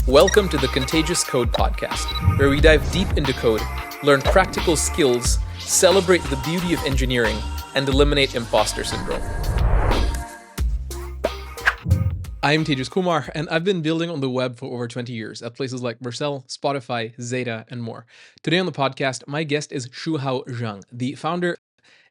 Welcome to the Contagious Code Podcast, where we dive deep into code, learn practical skills, celebrate the beauty of engineering, and eliminate imposter syndrome. I'm Tejas Kumar, and I've been building on the web for over 20 years at places like Vercel, Spotify, Zeta, and more. Today on the podcast, my guest is Shuhao Zhang, the founder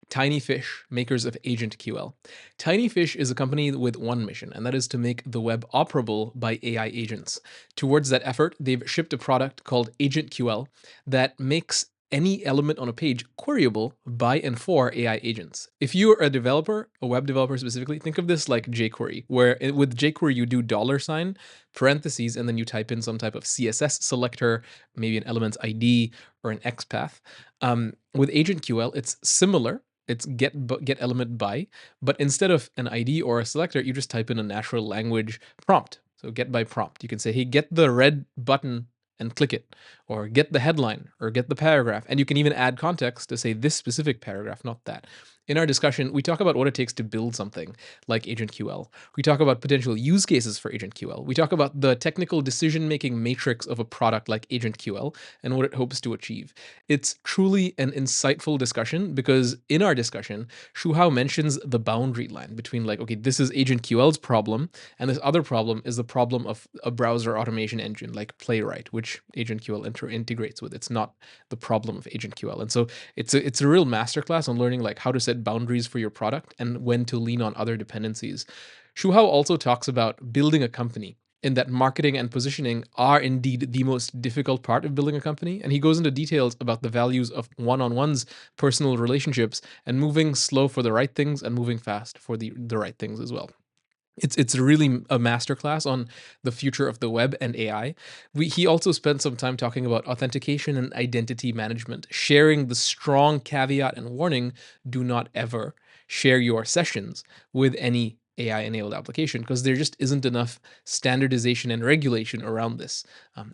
TinyFish, makers of AgentQL. TinyFish is a company with one mission, and that is to make the web operable by AI agents. Towards that effort, they've shipped a product called AgentQL that makes any element on a page queryable by and for AI agents. If you're a developer, a web developer specifically, think of this like jQuery, where with jQuery you do $, parentheses, and then you type in some type of CSS selector, maybe an element's ID or an XPath. With AgentQL, it's similar. It's get element by, but instead of an ID or a selector, you just type in a natural language prompt. So get by prompt. You can say, hey, get the red button and click it, or get the headline, or get the paragraph. And you can even add context to say this specific paragraph, not that. In our discussion, we talk about what it takes to build something like AgentQL. We talk about potential use cases for AgentQL. We talk about the technical decision-making matrix of a product like AgentQL and what it hopes to achieve. It's truly an insightful discussion because in our discussion, Shuhao mentions the boundary line between like, okay, this is AgentQL's problem, and this other problem is the problem of a browser automation engine like Playwright, which AgentQL integrates with. It's not the problem of AgentQL. And so it's a real masterclass on learning like how to set boundaries for your product and when to lean on other dependencies. Shuhao also talks about building a company, in that marketing and positioning are indeed the most difficult part of building a company. And he goes into details about the values of one-on-ones, personal relationships, and moving slow for the right things and moving fast for the right things as well. It's really a masterclass on the future of the web and AI. He also spent some time talking about authentication and identity management, sharing the strong caveat and warning, do not ever share your sessions with any AI-enabled application, because there just isn't enough standardization and regulation around this.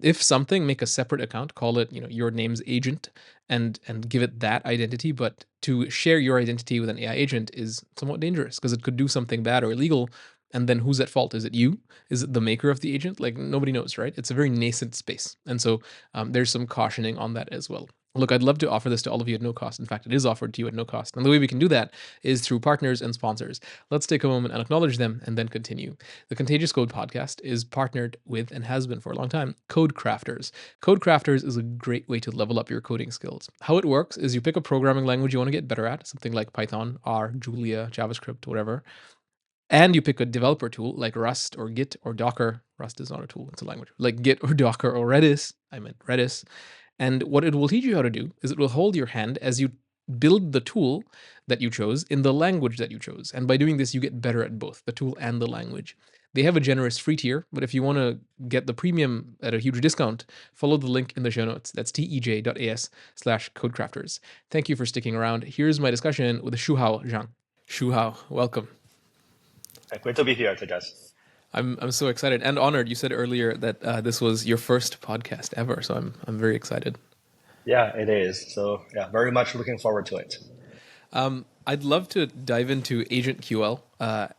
If something, make a separate account, call it your name's agent, and give it that identity. But to share your identity with an AI agent is somewhat dangerous because it could do something bad or illegal. And then who's at fault? Is it you? Is it the maker of the agent? Like nobody knows, right? It's a very nascent space. And so there's some cautioning on that as well. Look, I'd love to offer this to all of you at no cost. In fact, it is offered to you at no cost. And the way we can do that is through partners and sponsors. Let's take a moment and acknowledge them and then continue. The Contagious Code Podcast is partnered with, and has been for a long time, Code Crafters. Code Crafters is a great way to level up your coding skills. How it works is you pick a programming language you want to get better at, something like Python, R, Julia, JavaScript, whatever. And you pick a developer tool like Rust or Git or Docker. Rust is not a tool, it's a language. Like Git or Docker or Redis. I meant Redis. And what it will teach you how to do is it will hold your hand as you build the tool that you chose in the language that you chose. And by doing this, you get better at both the tool and the language. They have a generous free tier, but if you want to get the premium at a huge discount, follow the link in the show notes. That's tej.as/codecrafters. Thank you for sticking around. Here's my discussion with Shuhao Zhang. Shuhao, welcome. Great to be here, Tejas. I'm so excited and honored. You said earlier that this was your first podcast ever, so I'm very excited. Yeah, it is. So yeah, very much looking forward to it. I'd love to dive into AgentQL,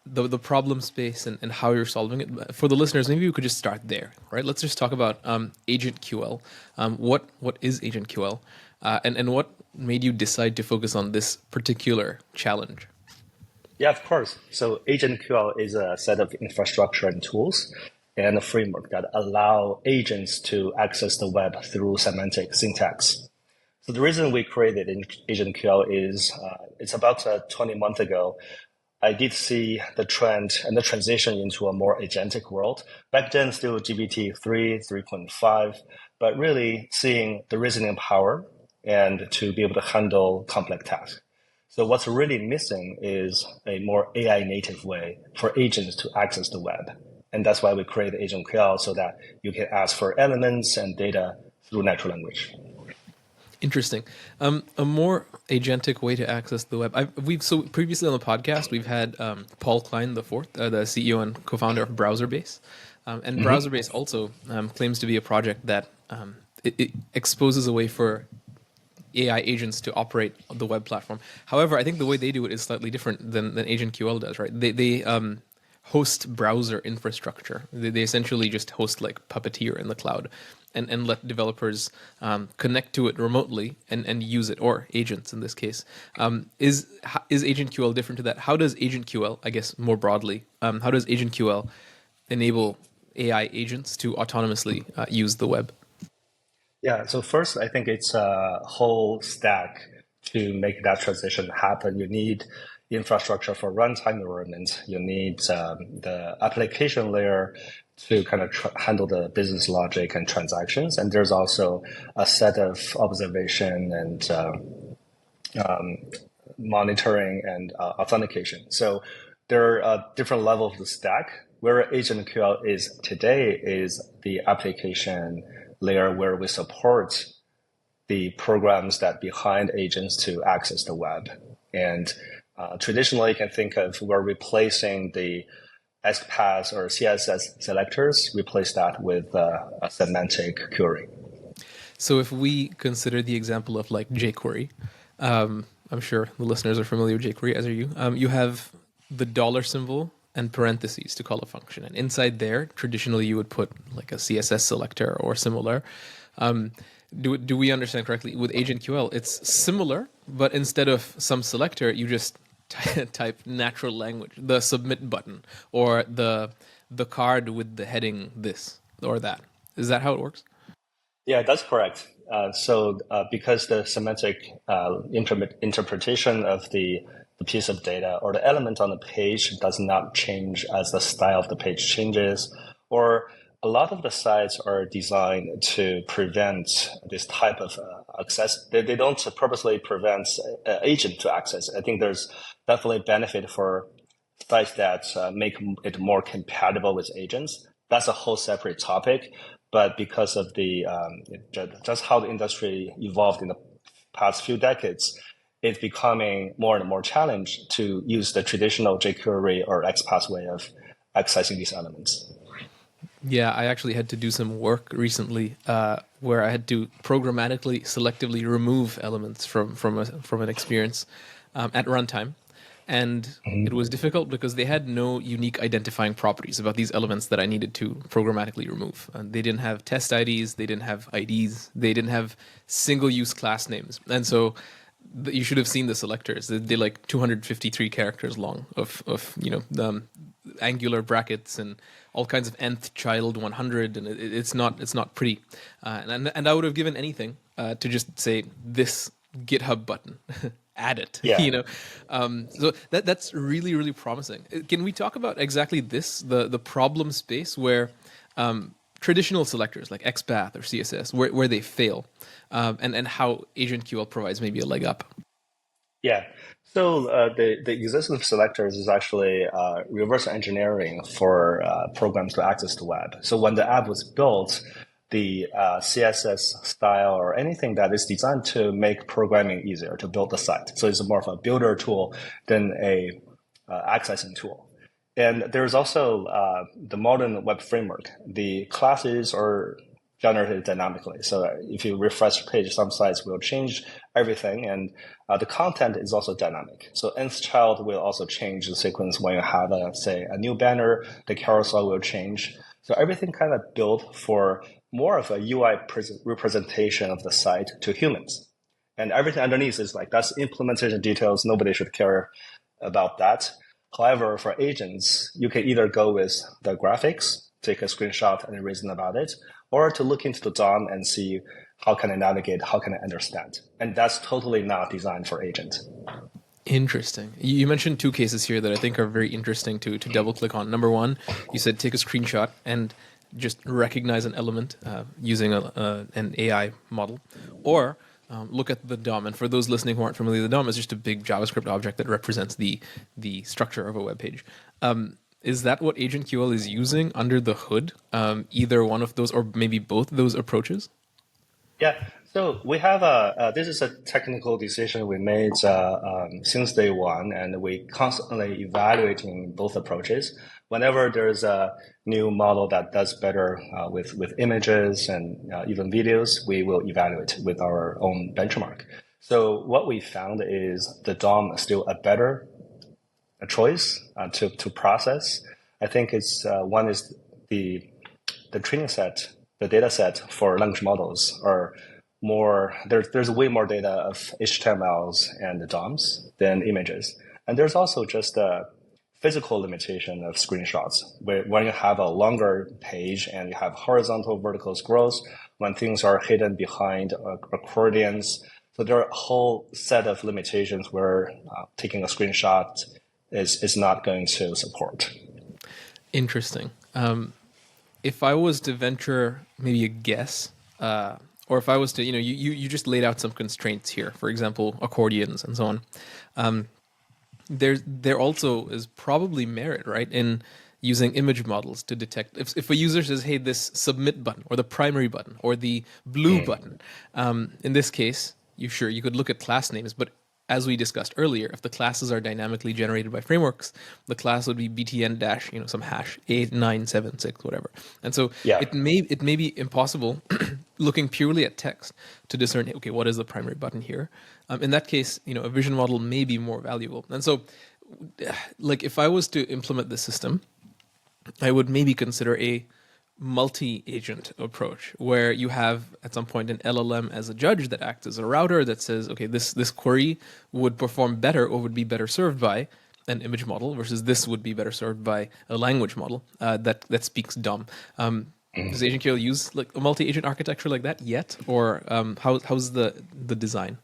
the problem space and how you're solving it. For the listeners, maybe we could just start there, right? Let's just talk about AgentQL. What is AgentQL, and what made you decide to focus on this particular challenge? Yeah, of course. So AgentQL is a set of infrastructure and tools and a framework that allow agents to access the web through semantic syntax. So the reason we created AgentQL is it's about 20 months ago. I did see the trend and the transition into a more agentic world. Back then, still GPT-3, 3.5, but really seeing the reasoning power and to be able to handle complex tasks. So what's really missing is a more AI native way for agents to access the web. And that's why we created AgentQL, so that you can ask for elements and data through natural language. Interesting. A more agentic way to access the web. So previously on the podcast, we've had Paul Klein IV, the CEO and co-founder of BrowserBase. And BrowserBase also claims to be a project that it exposes a way for AI agents to operate the web platform. However, I think the way they do it is slightly different than AgentQL does, right? They host browser infrastructure. They essentially just host like Puppeteer in the cloud and let developers connect to it remotely and use it, or agents in this case. Is AgentQL different to that? How does AgentQL, I guess more broadly, how does AgentQL enable AI agents to autonomously use the web? Yeah, so first, I think it's a whole stack to make that transition happen. You need infrastructure for runtime environment. You need the application layer to kind of handle the business logic and transactions. And there's also a set of observation and monitoring and authentication. So there are different levels of the stack. Where AgentQL is today is the application layer where we support the programs that behind agents to access the web. And traditionally, you can think of we're replacing the XPath or CSS selectors, replace that with a semantic query. So if we consider the example of like jQuery, I'm sure the listeners are familiar with jQuery, as are you. You have the dollar symbol and parentheses to call a function. And inside there, traditionally, you would put like a CSS selector or similar. Do we understand correctly? With AgentQL, it's similar, but instead of some selector, you just type natural language, the submit button, or the card with the heading this or that. Is that how it works? Yeah, that's correct. So because the semantic interpretation of the piece of data or the element on the page does not change as the style of the page changes, or a lot of the sites are designed to prevent this type of access. They don't purposely prevent agent to access. I think there's definitely benefit for sites that make it more compatible with agents. That's a whole separate topic. But because of the just how the industry evolved in the past few decades, it's becoming more and more challenged to use the traditional jQuery or XPath way of accessing these elements. Yeah, I actually had to do some work recently where I had to programmatically, selectively remove elements from an experience at runtime. And it was difficult because they had no unique identifying properties about these elements that I needed to programmatically remove. They didn't have test IDs, they didn't have IDs, they didn't have single-use class names. And so you should have seen the selectors. They're like 253 characters long of angular brackets and all kinds of nth child 100, and it's not pretty. And I would have given anything to just say this GitHub button. Add it. Yeah. So that's really, really promising. Can we talk about exactly this, the problem space where traditional selectors like XPath or CSS, where they fail, and how AgentQL provides maybe a leg up? Yeah. So the existence of selectors is actually reverse engineering for programs to access the web. So when the app was built, the CSS style or anything that is designed to make programming easier to build the site. So it's more of a builder tool than a accessing tool. And there's also the modern web framework. The classes are generated dynamically. So if you refresh the page, some sites will change everything, and the content is also dynamic. So nth child will also change the sequence when you have, say, a new banner, the carousel will change. So everything kind of built for more of a UI representation of the site to humans. And everything underneath is like, that's implementation details. Nobody should care about that. However, for agents, you can either go with the graphics, take a screenshot and reason about it, or to look into the DOM and see how can I navigate, how can I understand. And that's totally not designed for agent. Interesting. You mentioned two cases here that I think are very interesting to double click on. Number one, you said take a screenshot and just recognize an element using an AI model, or look at the DOM. And for those listening who aren't familiar, the DOM is just a big JavaScript object that represents the structure of a web page. Is that what AgentQL is using under the hood? Either one of those, or maybe both of those approaches? Yeah. So we have this is a technical decision we made since day one, and we constantly evaluating both approaches. Whenever there's a new model that does better with images and even videos, we will evaluate with our own benchmark. So what we found is the DOM is still a better choice to process. I think it's one is the training set, the data set for language models are more, there's way more data of HTMLs and DOMs than images. And there's also just a physical limitation of screenshots. When you have a longer page and you have horizontal, vertical scrolls, when things are hidden behind accordions. So there are a whole set of limitations where taking a screenshot is not going to support. Interesting. If I was to venture maybe a guess, or if I was to, you just laid out some constraints here, for example, accordions and so on. There also is probably merit, right, in using image models to detect if a user says, hey, this submit button or the primary button or the blue button. In this case, you could look at class names, but as we discussed earlier, if the classes are dynamically generated by frameworks, the class would be btn dash, some hash 8976, whatever. And so it may be impossible looking purely at text to discern, okay, what is the primary button here? In that case, a vision model may be more valuable. And so, like, if I was to implement this system, I would maybe consider a multi-agent approach where you have at some point an LLM as a judge that acts as a router that says, okay, this query would perform better or would be better served by an image model versus this would be better served by a language model that speaks DOM. Does AgentQL use like a multi-agent architecture like that yet, or how's the design?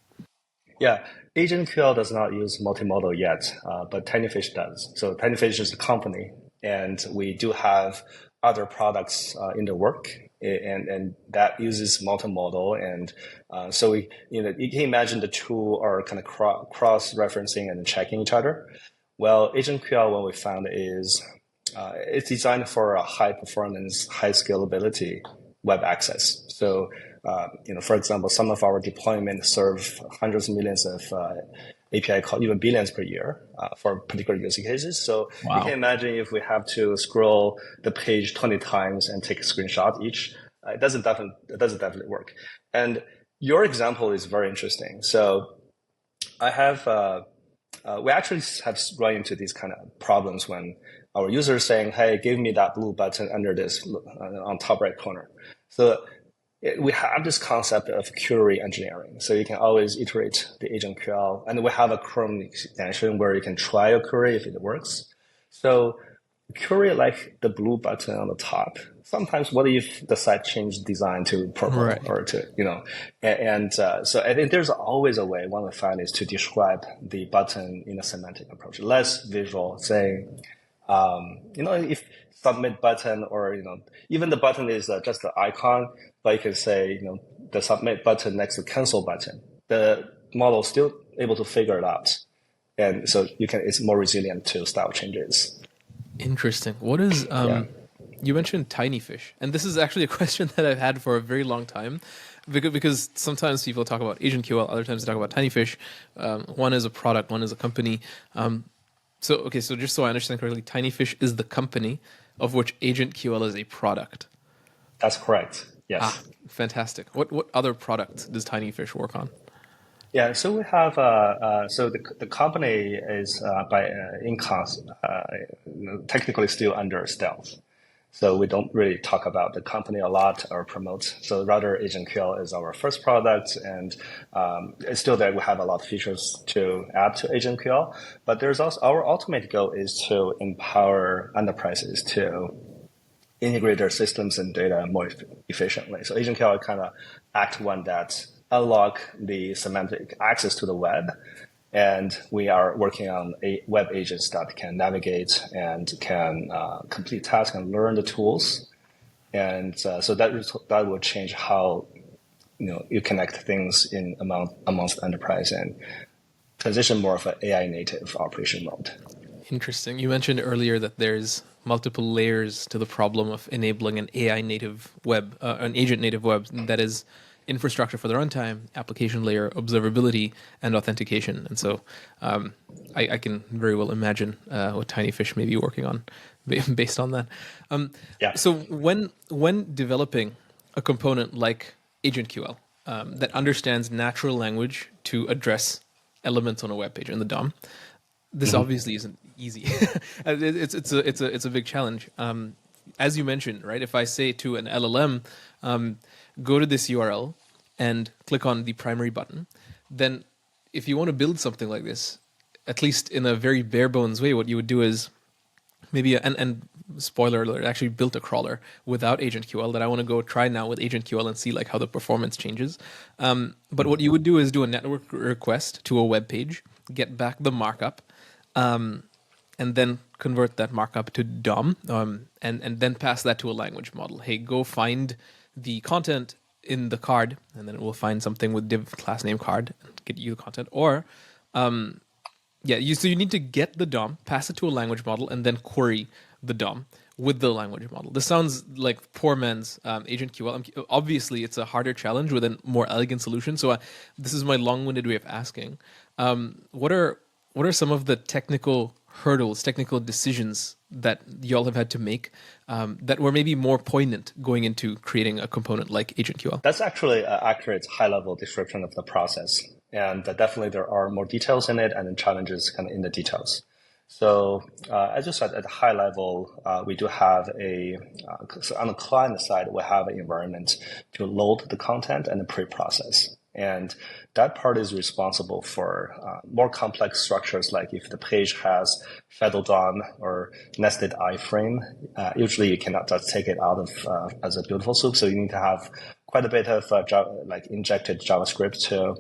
Yeah, AgentQL does not use multimodal yet, but TinyFish does. So TinyFish is a company, and we do have other products in the work, and that uses multimodal. And so you can imagine the two are kind of cross-referencing and checking each other. Well, AgentQL, what we found is it's designed for a high performance, high scalability web access. So, for example, some of our deployments serve hundreds of millions of API call, even billions per year for particular use cases. So you can imagine if we have to scroll the page 20 times and take a screenshot each, it doesn't definitely work. And your example is very interesting. So I have, we actually have run into these kind of problems when our users saying, hey, give me that blue button under this on top right corner. So we have this concept of query engineering. So you can always iterate the AgentQL, and we have a Chrome extension where you can try a query if it works. So query like the blue button on the top. Sometimes what if the site changed design to purple or to, so I think there's always a way. One we find is to describe the button in a semantic approach, less visual, saying, if submit button or, even the button is just the icon, but you can say, the submit button next to cancel button. The model is still able to figure it out. And so it's more resilient to style changes. Interesting. What is, you mentioned TinyFish, and this is actually a question that I've had for a very long time, because sometimes people talk about AgentQL, other times they talk about TinyFish. One is a product, one is a company. So just so I understand correctly, TinyFish is the company of which AgentQL is a product. That's correct. Yes. Fantastic. What other products does TinyFish work on? Yeah, so we have so the company is by income technically still under stealth. So we don't really talk about the company a lot or promote. So rather, AgentQL is our first product, and it's still that we have a lot of features to add to AgentQL. But there's also our ultimate goal is to empower enterprises to integrate their systems and data more efficiently. So AgentQL kind of act one that unlock the semantic access to the web. And we are working on web agents that can navigate and can complete tasks and learn the tools. And so that will change how you connect things amongst enterprise and transition more of an AI native operation mode. Interesting. You mentioned earlier that there's multiple layers to the problem of enabling an AI native web, an agent native web that is infrastructure for the runtime, application layer, observability, and authentication. And so I can very well imagine what TinyFish may be working on based on that. So when developing a component like AgentQL that understands natural language to address elements on a web page in the DOM, this obviously isn't easy. It's a big challenge. As you mentioned, right? If I say to an LLM, go to this URL and click on the primary button, then if you want to build something like this, at least in a very bare bones way, what you would do is maybe and spoiler alert, I actually built a crawler without AgentQL that I want to go try now with AgentQL and see like how the performance changes. But what you would do is do a network request to a web page, get back the markup, and then convert that markup to DOM, and then pass that to a language model. Hey, go find the content in the card, and then it will find something with div class name card and get you the content. Or so you need to get the DOM, pass it to a language model, and then query the DOM with the language model. This sounds like poor man's AgentQL. Obviously, it's a harder challenge with a more elegant solution. So this is my long-winded way of asking. What are some of the technical hurdles, technical decisions that y'all have had to make that were maybe more poignant going into creating a component like AgentQL? That's actually an accurate high-level description of the process. And definitely there are more details in it and challenges kind of in the details. So as you said, at a high level, we do have so on the client side, we have an environment to load the content and pre-process. And that part is responsible for more complex structures, like if the page has shadow DOM or nested iframe, usually you cannot just take it out of as a beautiful soup. So you need to have quite a bit of injected JavaScript to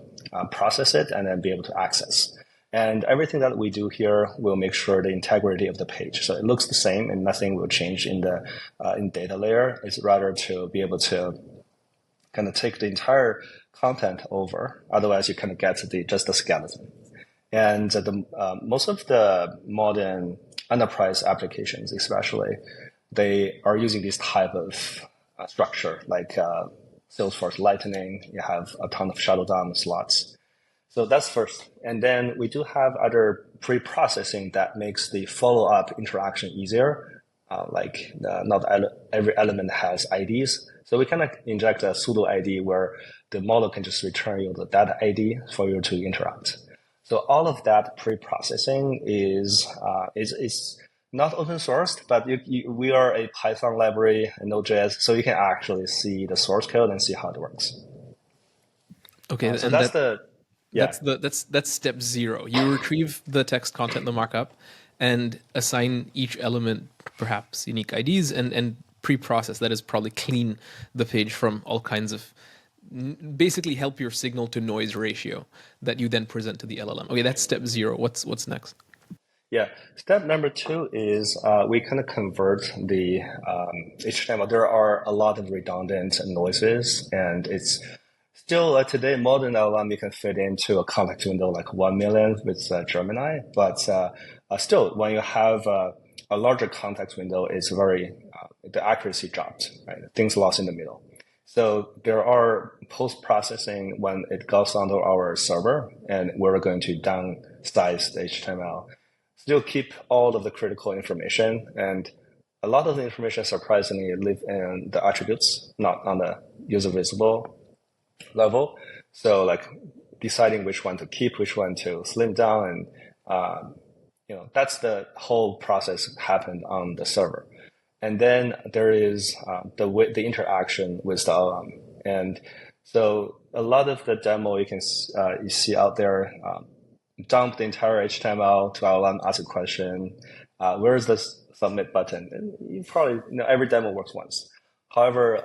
process it and then be able to access. And everything that we do here will make sure the integrity of the page. So it looks the same and nothing will change in the in data layer. It's rather to be able to kind of take the entire content over. Otherwise, you kind of get just the skeleton. And most of the modern enterprise applications, especially, they are using this type of structure, like Salesforce Lightning. You have a ton of shadow DOM slots. So that's first. And then we do have other pre-processing that makes the follow-up interaction easier. Not every element has IDs. So we kind of inject a pseudo ID where the model can just return you the data ID for you to interact. So all of that pre-processing is not open sourced, but we are a Python library and Node.js, so you can actually see the source code and see how it works. Okay, so that's step 0. You retrieve the text content, the markup, and assign each element perhaps unique IDs and pre-process, that is probably clean the page from all kinds of, basically help your signal to noise ratio that you then present to the LLM. Okay, that's step 0. What's next? Yeah, step number 2 is we kind of convert the HTML. There are a lot of redundant noises, and it's still today modern LLM you can fit into a context window like 1 million with Gemini, but still when you have a larger context window, it's very the accuracy dropped, right? Things lost in the middle. So there are post-processing when it goes onto our server, and we're going to downsize the HTML. Still keep all of the critical information, and a lot of the information surprisingly live in the attributes, not on the user visible level. So like deciding which one to keep, which one to slim down, and that's the whole process happened on the server. And then there is the interaction with the LLM. And so a lot of the demo you see out there, dump the entire HTML to LLM, ask a question, where is the submit button? And you probably every demo works once. However,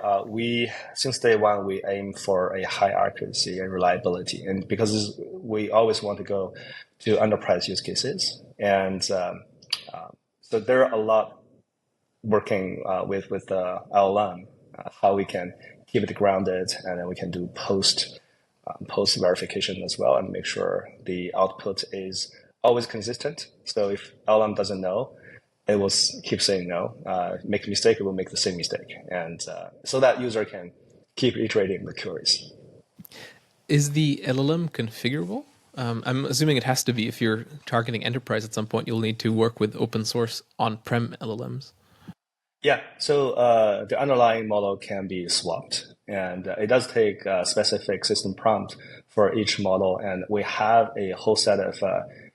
since day one, we aim for a high accuracy and reliability. And because we always want to go to enterprise use cases. And so there are a lot working with the LLM, how we can keep it grounded, and then we can do post verification as well and make sure the output is always consistent. So if LLM doesn't know, it will keep saying no. Make a mistake, it will make the same mistake. And so that user can keep iterating the queries. Is the LLM configurable? I'm assuming it has to be. If you're targeting enterprise at some point, you'll need to work with open source on-prem LLMs. Yeah, so the underlying model can be swapped, and it does take a specific system prompt for each model, and we have a whole set of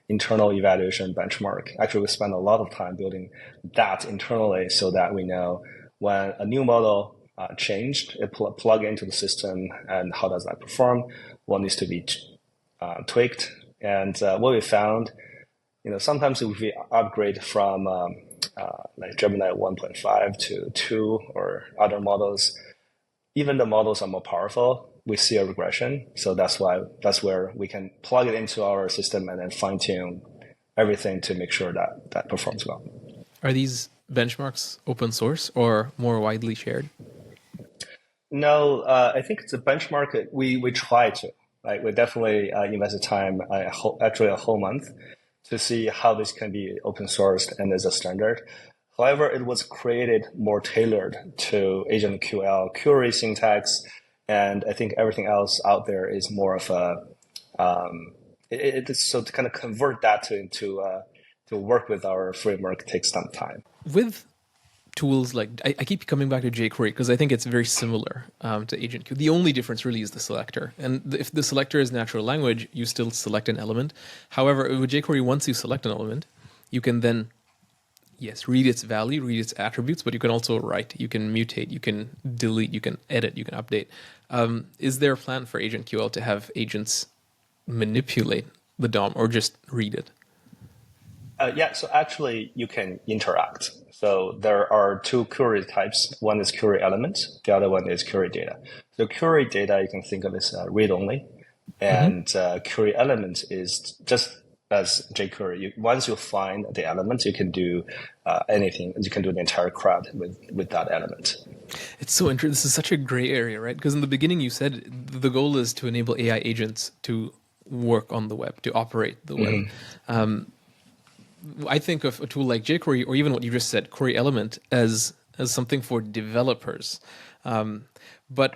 internal evaluation benchmark. Actually, we spend a lot of time building that internally so that we know when a new model changed, it plug into the system and how does that perform, what needs to be tweaked. And what we found, sometimes if we upgrade from like Gemini 1.5 to 2 or other models, even the models are more powerful, we see a regression. So that's where we can plug it into our system and then fine tune everything to make sure that performs well. Are these benchmarks open source or more widely shared? No, I think it's a benchmark. We try to. Like we definitely invested time, actually a whole month, to see how this can be open sourced and as a standard. However, it was created more tailored to AgentQL query syntax, and I think everything else out there is more of a so to kind of convert that to work with our framework takes some time. With tools like, I keep coming back to jQuery because I think it's very similar to AgentQL. The only difference really is the selector. And if the selector is natural language, you still select an element. However, with jQuery, once you select an element, you can then, yes, read its value, read its attributes, but you can also write, you can mutate, you can delete, you can edit, you can update. Is there a plan for AgentQL to have agents manipulate the DOM or just read it? Yeah, so actually you can interact. So there are two query types. One is query element. The other one is query data. So query data, you can think of as read-only. And query element is just as jQuery. Once you find the element, you can do anything. You can do the entire CRUD with that element. It's so interesting. This is such a gray area, right? Because in the beginning you said the goal is to enable AI agents to work on the web, to operate the web. I think of a tool like jQuery, or even what you just said, query element, as something for developers. But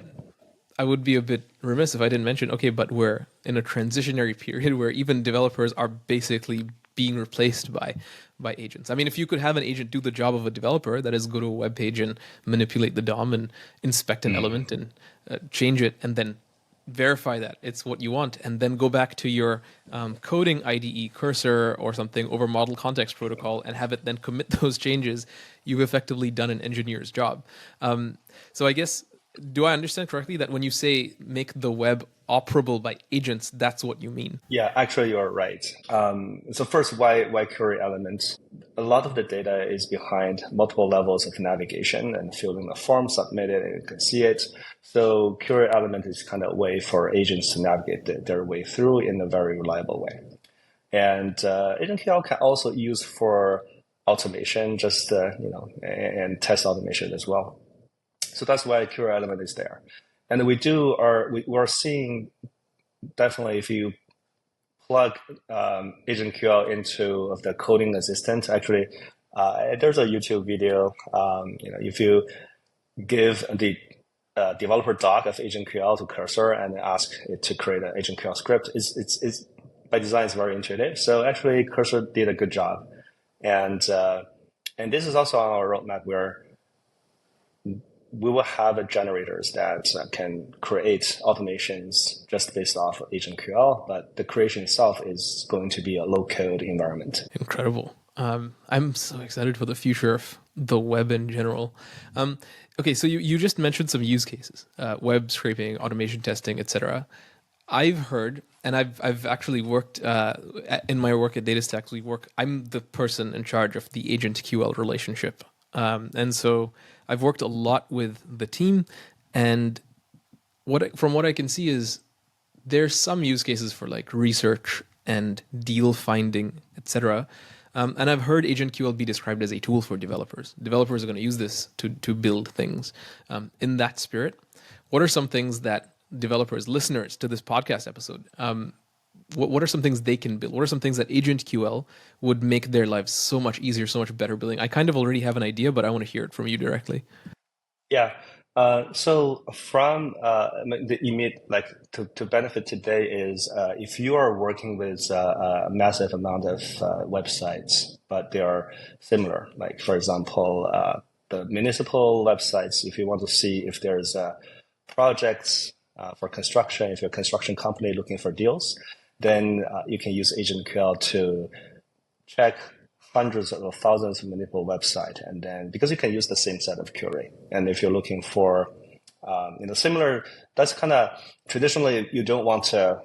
I would be a bit remiss if I didn't mention, okay, but we're in a transitionary period where even developers are basically being replaced by agents. I mean, if you could have an agent do the job of a developer, that is, go to a web page and manipulate the DOM and inspect an element and change it, and then verify that it's what you want, and then go back to your coding IDE cursor or something over model context protocol and have it then commit those changes, you've effectively done an engineer's job. So I guess, do I understand correctly that when you say make the web operable by agents, that's what you mean? Yeah, actually, you're right. So first, why query elements? A lot of the data is behind multiple levels of navigation and filling the form, submit it, and you can see it. So query element is kind of a way for agents to navigate their way through in a very reliable way. And AgentQL can also use for automation, just and test automation as well. So that's why query element is there. And we're seeing, definitely, if you plug AgentQL into the coding assistant, actually, there's a YouTube video. If you give the developer doc of AgentQL to cursor and ask it to create an AgentQL script, it's by design, it's very intuitive. So actually, cursor did a good job, and this is also on our roadmap where we will have generators that can create automations just based off of AgentQL, but the creation itself is going to be a low-code environment. Incredible. I'm so excited for the future of the web in general. Okay, so you just mentioned some use cases, web scraping, automation testing, etc. I've heard, and I've actually worked in my work at DataStax. I'm the person in charge of the AgentQL relationship, and so I've worked a lot with the team, and from what I can see is there's some use cases for like research and deal finding, etc. And I've heard AgentQL be described as a tool for developers. Developers are going to use this to build things. In that spirit, what are some things that developers, listeners to this podcast episode, what are some things they can build? What are some things that AgentQL would make their lives so much easier, so much better building? I kind of already have an idea, but I want to hear it from you directly. Yeah. So from the immediate, to benefit today is if you are working with a massive amount of websites, but they are similar, like for example, the municipal websites, if you want to see if there's projects for construction, if you're a construction company looking for deals, then you can use AgentQL to check hundreds or thousands of multiple websites, and then because you can use the same set of query, and if you're looking for similar, that's kind of traditionally you don't want to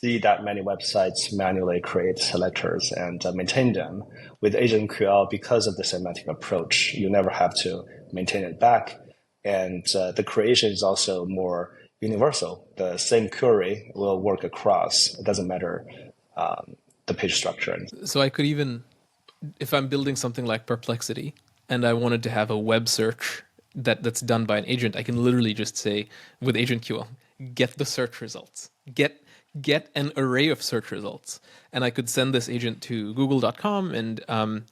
see that many websites manually create selectors and maintain them. With AgentQL, because of the semantic approach, you never have to maintain it back, and the creation is also more universal. The same query will work across. It doesn't matter the page structure. So I could even, if I'm building something like Perplexity and I wanted to have a web search that's done by an agent, I can literally just say with AgentQL, get the search results, get an array of search results, and I could send this agent to google.com and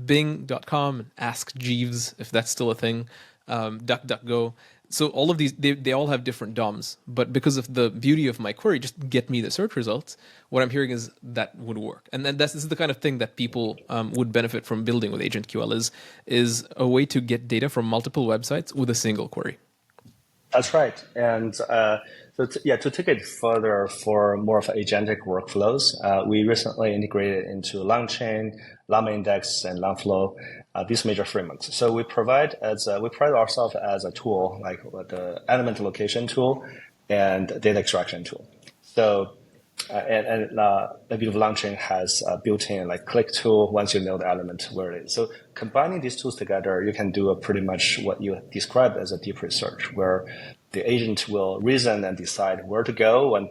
bing.com and ask Jeeves if that's still a thing, DuckDuckGo. So all of these, they all have different DOMs, but because of the beauty of my query, just get me the search results, what I'm hearing is that would work. And then this is the kind of thing that people would benefit from building with AgentQL is a way to get data from multiple websites with a single query. That's right. And to take it further for more of agentic workflows, we recently integrated into Langchain, LlamaIndex, and Langflow, these major frameworks. So we pride ourselves as a tool, like the element location tool and data extraction tool. So a bit of Langchain has a built-in like click tool once you know the element where it is. So combining these tools together, you can do pretty much what you described as a deep research, where the agent will reason and decide where to go and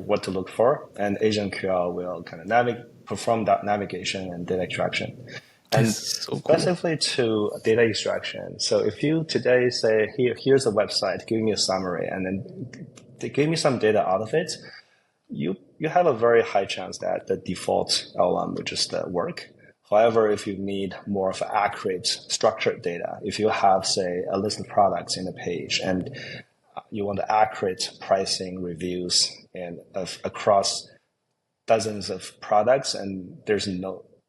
what to look for, and AgentQL will kind of perform that navigation and data extraction. And so specifically to data extraction. So if you today say, here's a website, give me a summary, and then give me some data out of it, you have a very high chance that the default LLM will just work. However, if you need more of accurate structured data, if you have, say, a list of products in a page and you want the accurate pricing reviews and across dozens of products, and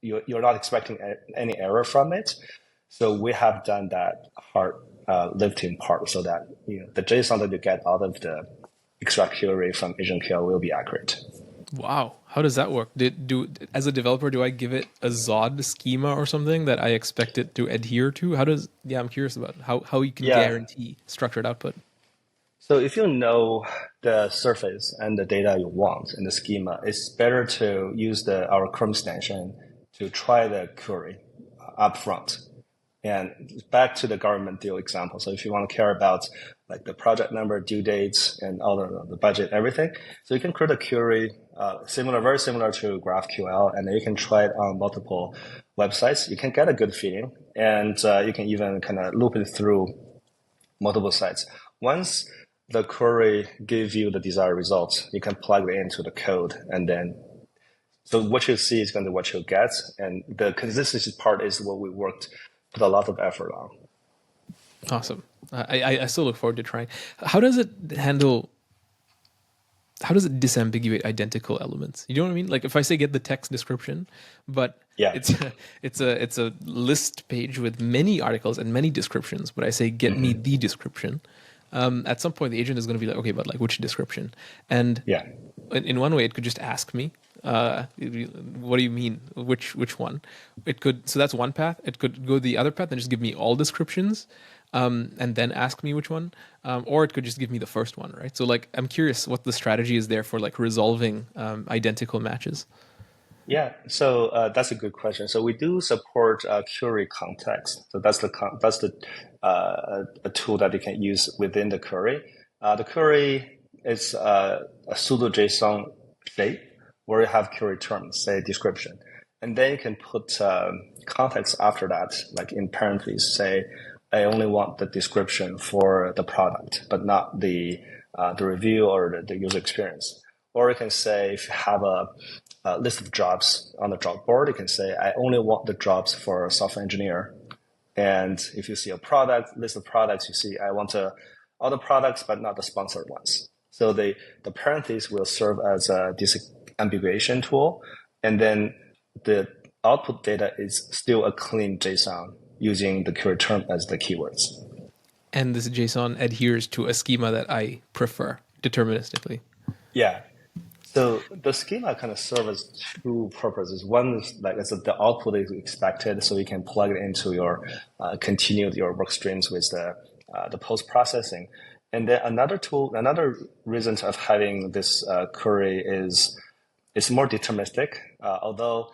you're not expecting any error from it. So we have done that hard lifting part so that the JSON that you get out of the extract query from AgentQL will be accurate. Wow. How does that work? As a developer, do I give it a ZOD schema or something that I expect it to adhere to? I'm curious about how you can guarantee structured output. So if you know the surface and the data you want in the schema, it's better to use our Chrome extension to try the query upfront. And back to the government deal example. So if you want to care about like the project number, due dates, and all the budget, everything, so you can create a query very similar to GraphQL, and then you can try it on multiple websites. You can get a good feeling, and you can even kind of loop it through multiple sites. Once the query gives you the desired results, you can plug it into the code, and then so what you see is going to be what you'll get, and the consistency part is what we put a lot of effort on. Awesome. I still look forward to trying. How does it disambiguate identical elements? You know what I mean? Like if I say get the text description, but it's a list page with many articles and many descriptions, but I say get me the description. At some point the agent is going to be like, okay, but like which description? And in one way it could just ask me, what do you mean? Which one? So that's one path. It could go the other path and just give me all descriptions, and then ask me which one. Or it could just give me the first one, right? So like, I'm curious what the strategy is there for like resolving identical matches. Yeah, so that's a good question. So we do support query context. So that's a tool that you can use within the query. The query is a pseudo JSON shape where you have query terms, say description, and then you can put context after that, like in parentheses, say I only want the description for the product, but not the review or the user experience. Or you can say if you have a list of jobs on the job board, you can say, I only want the jobs for a software engineer. And if you see a list of products, you see, I want all the products, but not the sponsored ones. So the parentheses will serve as a disambiguation tool. And then the output data is still a clean JSON using the query term as the keywords. And this JSON adheres to a schema that I prefer deterministically. Yeah. So the schema kind of serves two purposes. One is like it's the output is expected, so you can plug it into your continued your work streams with the post processing. And then another reason of having this query is it's more deterministic, although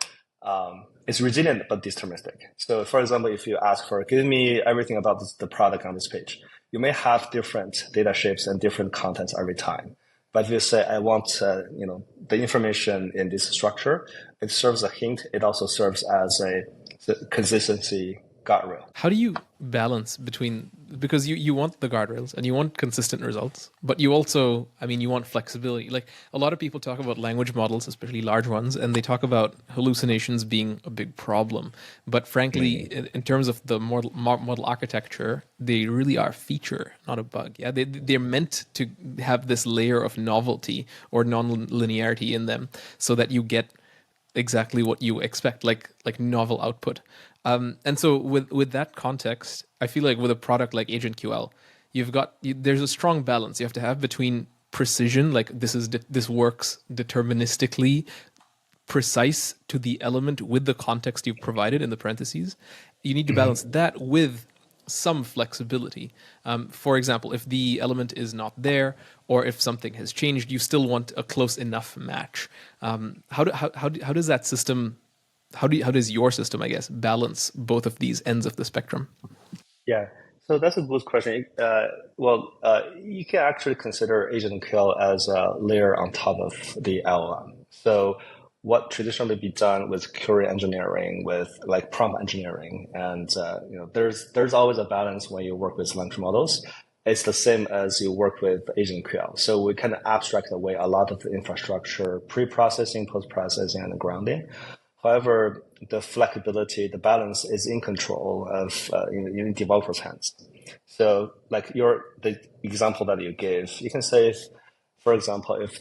it's resilient but deterministic. So, for example, if you ask for give me everything about the product on this page, you may have different data shapes and different contents every time. But if you say I want the information in this structure, it serves a hint. It also serves as a consistency guardrail. How do you balance between, because you want the guardrails and you want consistent results, but you also, I mean, you want flexibility. Like a lot of people talk about language models, especially large ones, and they talk about hallucinations being a big problem. But frankly, in terms of the model architecture, they really are a feature, not a bug. Yeah, they're meant to have this layer of novelty or non-linearity in them so that you get exactly what you expect, like novel output. And so with that context, I feel like with a product like AgentQL, there's a strong balance you have to have between precision, like this works deterministically, precise to the element with the context you've provided in the parentheses. You need to balance that with some flexibility. For example, if the element is not there or if something has changed, you still want a close enough match. How does that system? How does your system, I guess, balance both of these ends of the spectrum? Yeah, so that's a good question. You can actually consider AgentQL as a layer on top of the LLM. So what traditionally be done with query engineering, with like prompt engineering, and there's always a balance when you work with language models. It's the same as you work with AgentQL. So we kind of abstract away a lot of the infrastructure, pre-processing, post-processing, and grounding. However, the flexibility, the balance is in control of in developers' hands. So, like the example that you gave, you can say, for example, if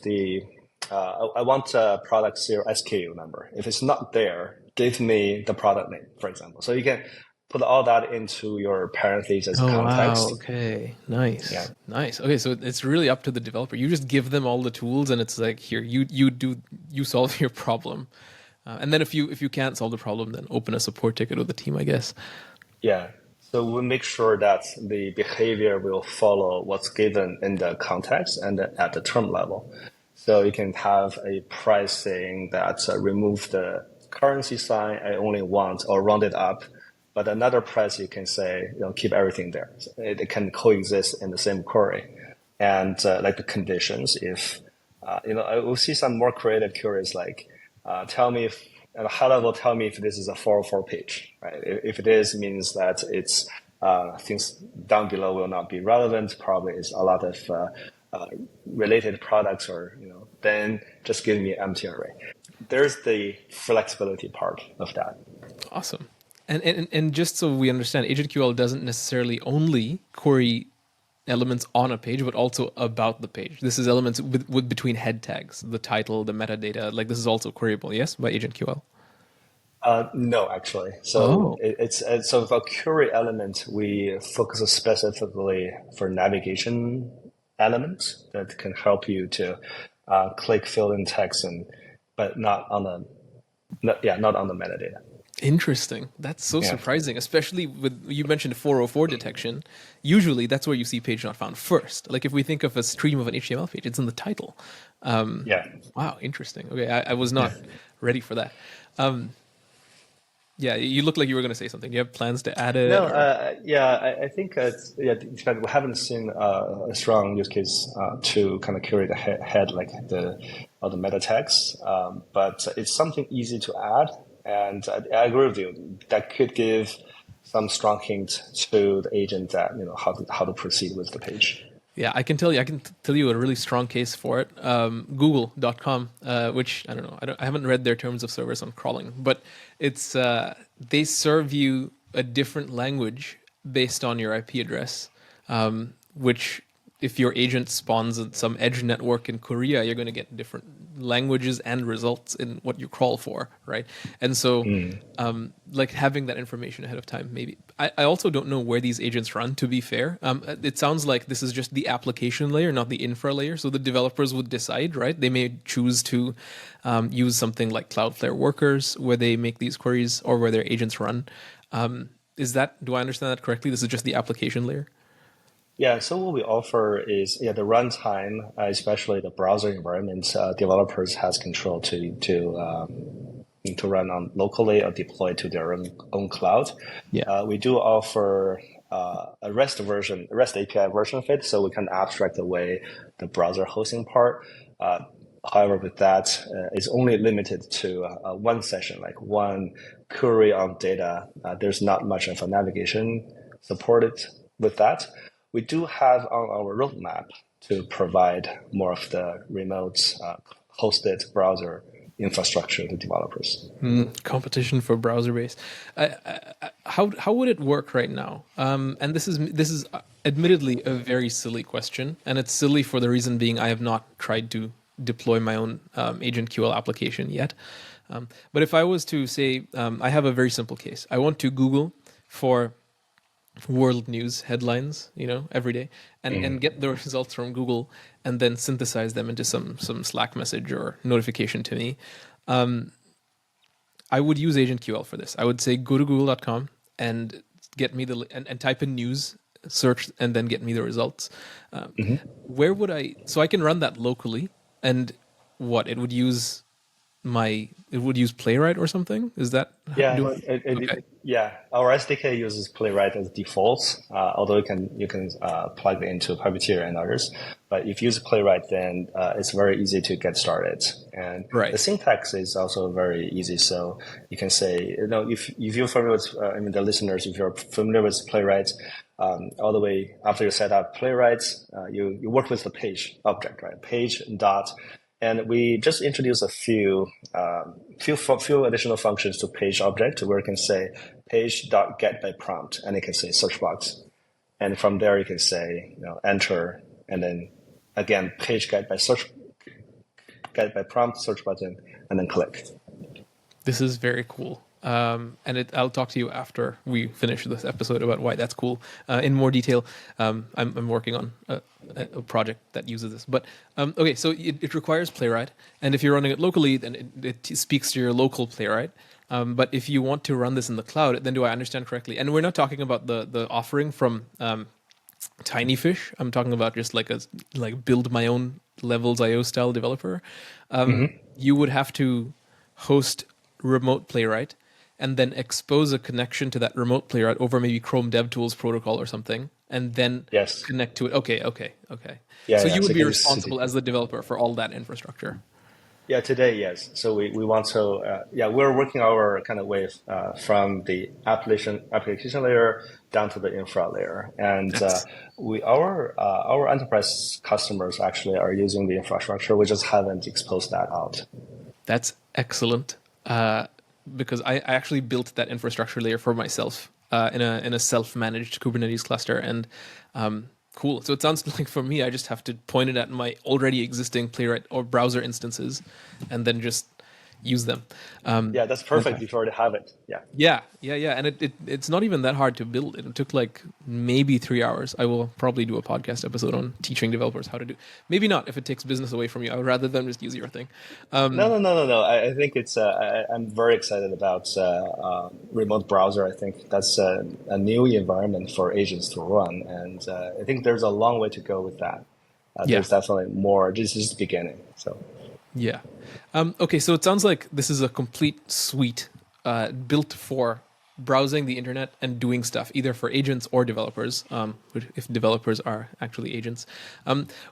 I want a product zero SKU number. If it's not there, give me the product name, for example. So you can put all that into your parentheses Oh, context. wow. Okay. Nice. Yeah. Nice. Okay. So it's really up to the developer. You just give them all the tools and it's like, here, you solve your problem. And then if you can't solve the problem, then open a support ticket with the team, I guess. Yeah. So we make sure that the behavior will follow what's given in the context and at the term level. So you can have a pricing that remove the currency sign I only want or round it up, but another price you can say keep everything there. So it can coexist in the same query, and like the conditions. If I will see some more creative queries like tell me if at a high level, tell me if this is a 404 page, right? If it is, means that it's things down below will not be relevant. Probably is a lot of related products, or then just give me an empty array. There's the flexibility part of that. Awesome. And just so we understand, AgentQL doesn't necessarily only query elements on a page, but also about the page. This is elements with between head tags, the title, the metadata. Like this is also queryable, yes, by AgentQL. No, actually. So so for query element, we focus specifically for navigation elements that can help you to click, fill in text, but not on the metadata. Interesting. That's so surprising, especially with you mentioned 404 detection. Usually, that's where you see page not found first. Like if we think of a stream of an HTML page, it's in the title. Wow, interesting. Okay, I was not ready for that. Yeah, you look like you were going to say something. Do you have plans to add it? No, I think we haven't seen a strong use case to kind of curate the head like the meta tags, but it's something easy to add, and I agree with you. That could give some strong hint to the agent that how to proceed with the page. Yeah, I can tell you a really strong case for it. Google.com, which I don't know, I haven't read their terms of service on crawling, but it's they serve you a different language based on your IP address, which if your agent spawns at some edge network in Korea, you're going to get languages and results in what you crawl for, right? And so, like having that information ahead of time, maybe. I also don't know where these agents run, to be fair. It sounds like this is just the application layer, not the infra layer. So the developers would decide, right? They may choose to use something like Cloudflare Workers, where they make these queries, or where their agents run. Do I understand that correctly? This is just the application layer? Yeah, so what we offer is the runtime, especially the browser environment. Developers has control to run on locally or deploy to their own cloud. Yeah. We do offer a REST API version of it, so we can abstract away the browser hosting part. However, with that, it's only limited to one session, like one query on data. There's not much of a navigation supported with that. We do have on our roadmap to provide more of the remote hosted browser infrastructure to developers. Competition for browser base. How would it work right now? And this is admittedly a very silly question, and it's silly for the reason being I have not tried to deploy my own AgentQL application yet. But if I was to say, I have a very simple case. I want to Google for world news headlines, every day, and get the results from Google, and then synthesize them into some Slack message or notification to me. I would use AgentQL for this. I would say go to google.com and get me and type in news, search, and then get me the results. Where would so I can run that locally, and it would use Playwright or something? Is that our SDK uses Playwright as default, although you can plug it into Puppeteer and others. But if you use Playwright, then it's very easy to get started, and the syntax is also very easy. So you can say, if you're familiar with the listeners, if you're familiar with Playwright, all the way after you set up Playwright, you work with the page object, right? Page dot. And we just introduced a few additional functions to page object, where you can say page.get by prompt, and it can say search box. And from there you can say enter, and then again page get by prompt, search button, and then click. This is very cool. And I'll talk to you after we finish this episode about why that's cool in more detail. I'm working on a project that uses this. But okay, so it requires Playwright. And if you're running it locally, then it speaks to your local Playwright. But if you want to run this in the cloud, then do I understand correctly? And we're not talking about the offering from TinyFish. I'm talking about just like build my own Levels.io style developer. You would have to host remote Playwright and then expose a connection to that remote Playwright over maybe Chrome DevTools protocol or something, and then connect to it. Okay. So you would be responsible as the developer for all that infrastructure. Yeah, today, yes. So we want to, we're working our kind of way from the application layer down to the infra layer. And our enterprise customers actually are using the infrastructure. We just haven't exposed that out. That's excellent. Because I actually built that infrastructure layer for myself in a self-managed Kubernetes cluster, and cool. So it sounds like for me, I just have to point it at my already existing Playwright or browser instances, and then just use them. That's perfect. You already have it. Yeah. And it's not even that hard to build. It took like maybe 3 hours. I will probably do a podcast episode on teaching developers how to do. Maybe not if it takes business away from you. I would rather them just use your thing. No. I think it's. I'm very excited about remote browser. I think that's a new environment for agents to run, and I think there's a long way to go with that. There's definitely more. This is the beginning. So. Yeah. Okay, so it sounds like this is a complete suite built for browsing the internet and doing stuff, either for agents or developers, if developers are actually agents.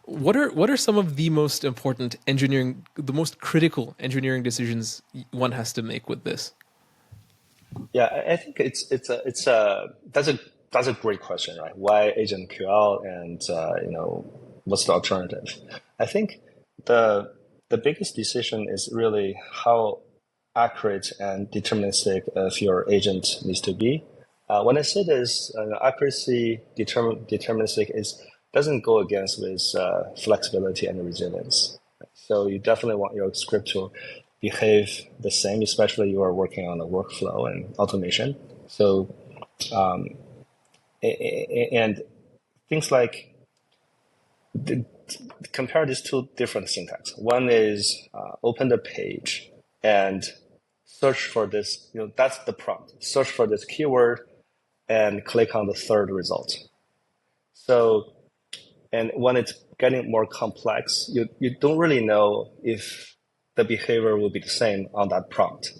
What are some of the most important the most critical engineering decisions one has to make with this? Yeah, I think that's a great question, right? Why AgentQL, and what's the alternative? I think the biggest decision is really how accurate and deterministic of your agent needs to be. When I say this, accuracy, deterministic doesn't go against with flexibility and resilience. So you definitely want your script to behave the same, especially you are working on the workflow and automation. So, and things like compare these two different syntax. One is open the page and search for this, that's the prompt. Search for this keyword and click on the third result. So, and when it's getting more complex, you don't really know if the behavior will be the same on that prompt.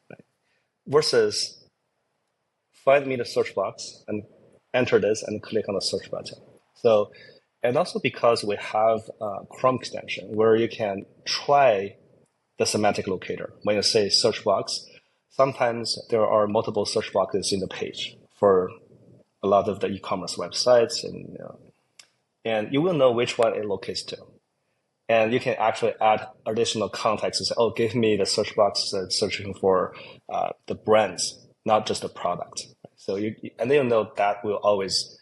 Right? Versus find me the search box and enter this and click on the search button. So, and also because we have a Chrome extension where you can try the semantic locator. When you say search box, sometimes there are multiple search boxes in the page for a lot of the e-commerce websites, and you will know which one it locates to. And you can actually add additional context and say, oh, give me the search box that's searching for the brands, not just the product. So and then you know that will always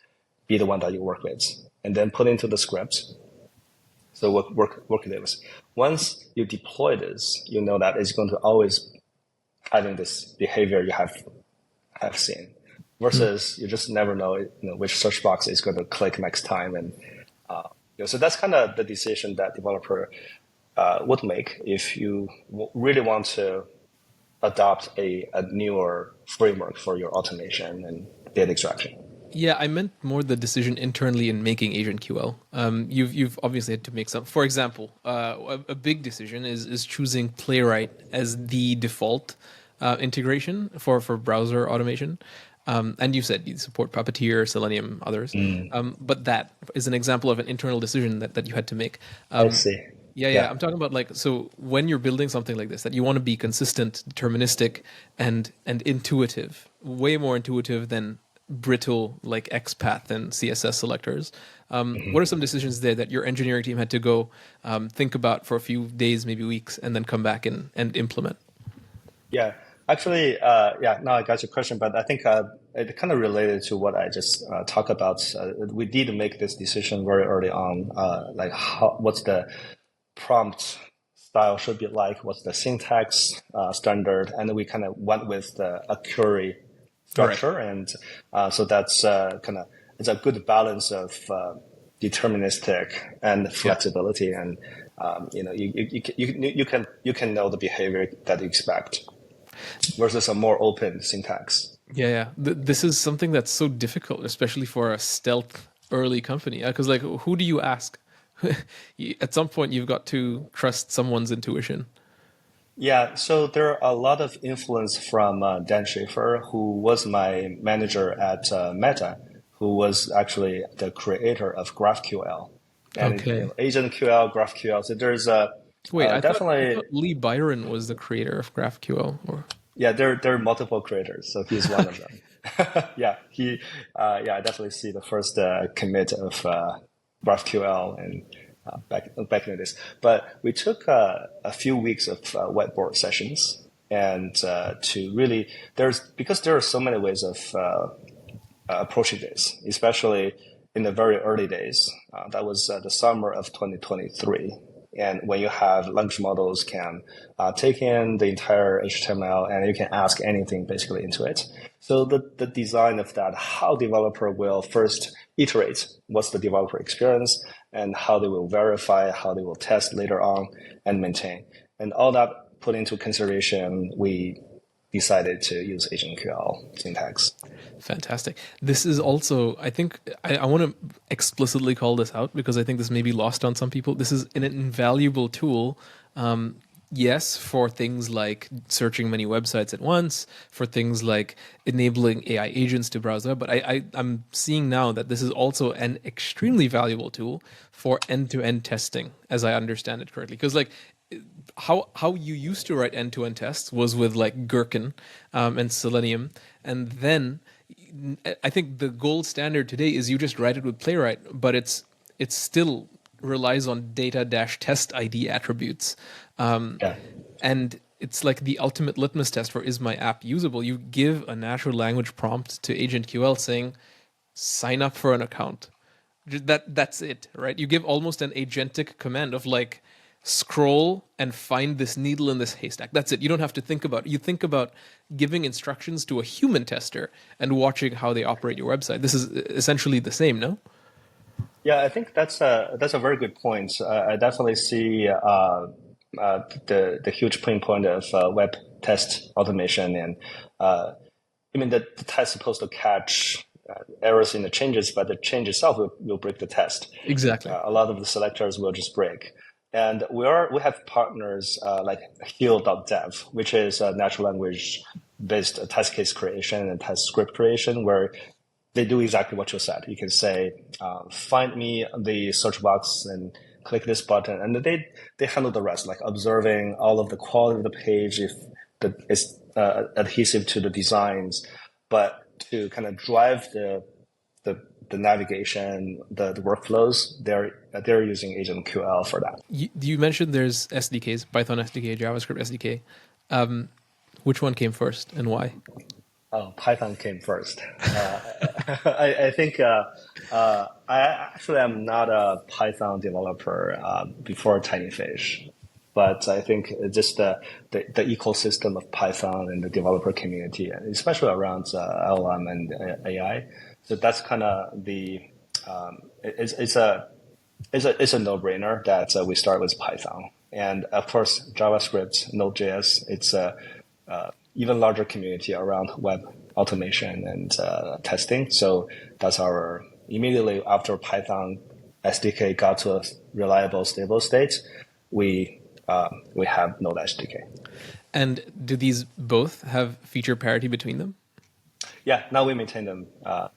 be the one that you work with. And then put into the script. So work with it. Once you deploy this, you know that it's going to always having this behavior you have seen. Versus you just never know, which search box is going to click next time. And so that's kind of the decision that developer would make if you really want to adopt a newer framework for your automation and data extraction. Yeah, I meant more the decision internally in making AgentQL. You've obviously had to make some. For example, a big decision is choosing Playwright as the default integration for browser automation. And you said you support Puppeteer, Selenium, others. But that is an example of an internal decision that you had to make. I see. Yeah. I'm talking about so when you're building something like this, that you want to be consistent, deterministic, and intuitive, way more intuitive than brittle like XPath and CSS selectors. What are some decisions there that your engineering team had to go think about for a few days, maybe weeks, and then come back and implement? Yeah, actually, now I got your question, but I think it kind of related to what I just talked about. We did make this decision very early on, what's the prompt style should be like, what's the syntax standard, and then we kind of went with a query structure, right. And so that's it's a good balance of deterministic and flexibility, and you can know the behavior that you expect versus a more open syntax. Yeah. This is something that's so difficult, especially for a stealth early company, because who do you ask? At some point, you've got to trust someone's intuition. Yeah, so there are a lot of influence from Dan Schaefer, who was my manager at Meta, who was actually the creator of GraphQL. And AgentQL, GraphQL. So there's a I thought Lee Byron was the creator of GraphQL. Yeah, there are multiple creators, so he's one of them. I definitely see the first commit of GraphQL and back in the days. But we took a few weeks of whiteboard sessions, and to really because there are so many ways of approaching this, especially in the very early days. That was the summer of 2023. And when you have language models can take in the entire HTML and you can ask anything basically into it. So the design of that, how developer will first iterate what's the developer experience and how they will verify, how they will test later on and maintain. And all that put into consideration, we decided to use AgentQL syntax. Fantastic. This is also, I think, I want to explicitly call this out because I think this may be lost on some people. This is an invaluable tool. Yes, for things like searching many websites at once, for things like enabling AI agents to browse web. But I'm seeing now that this is also an extremely valuable tool for end-to-end testing, as I understand it correctly. Because how you used to write end-to-end tests was with Gherkin and Selenium, and then I think the gold standard today is you just write it with Playwright, but it's still relies on data-test ID attributes. And it's like the ultimate litmus test for is my app usable? You give a natural language prompt to AgentQL saying, sign up for an account. That's it, right? You give almost an agentic command of scroll and find this needle in this haystack. That's it. You don't have to think about it. You think about giving instructions to a human tester and watching how they operate your website. This is essentially the same, no? Yeah, I think that's a very good point. I definitely see the huge pain point of web test automation, and I mean the test is supposed to catch errors in the changes, but the change itself will break the test. Exactly. A lot of the selectors will just break. And we have partners like Heal.dev, which is a natural language based test case creation and test script creation, where they do exactly what you said. You can say, find me the search box and click this button. And they handle the rest, like observing all of the quality of the page, if it's adhesive to the designs, but to kind of drive the navigation, the workflows, they're using AgentQL for that. You mentioned there's SDKs, Python SDK, JavaScript SDK. Which one came first and why? Oh, Python came first. I think I actually am not a Python developer before TinyFish, but I think just the ecosystem of Python and the developer community, especially around LLM and AI. So that's kind of it's a no-brainer that we start with Python, and of course JavaScript, Node.js. It's a even larger community around web automation and testing. So that's our immediately after Python SDK got to a reliable, stable state, we have Node SDK. And do these both have feature parity between them? Yeah, now we maintain them.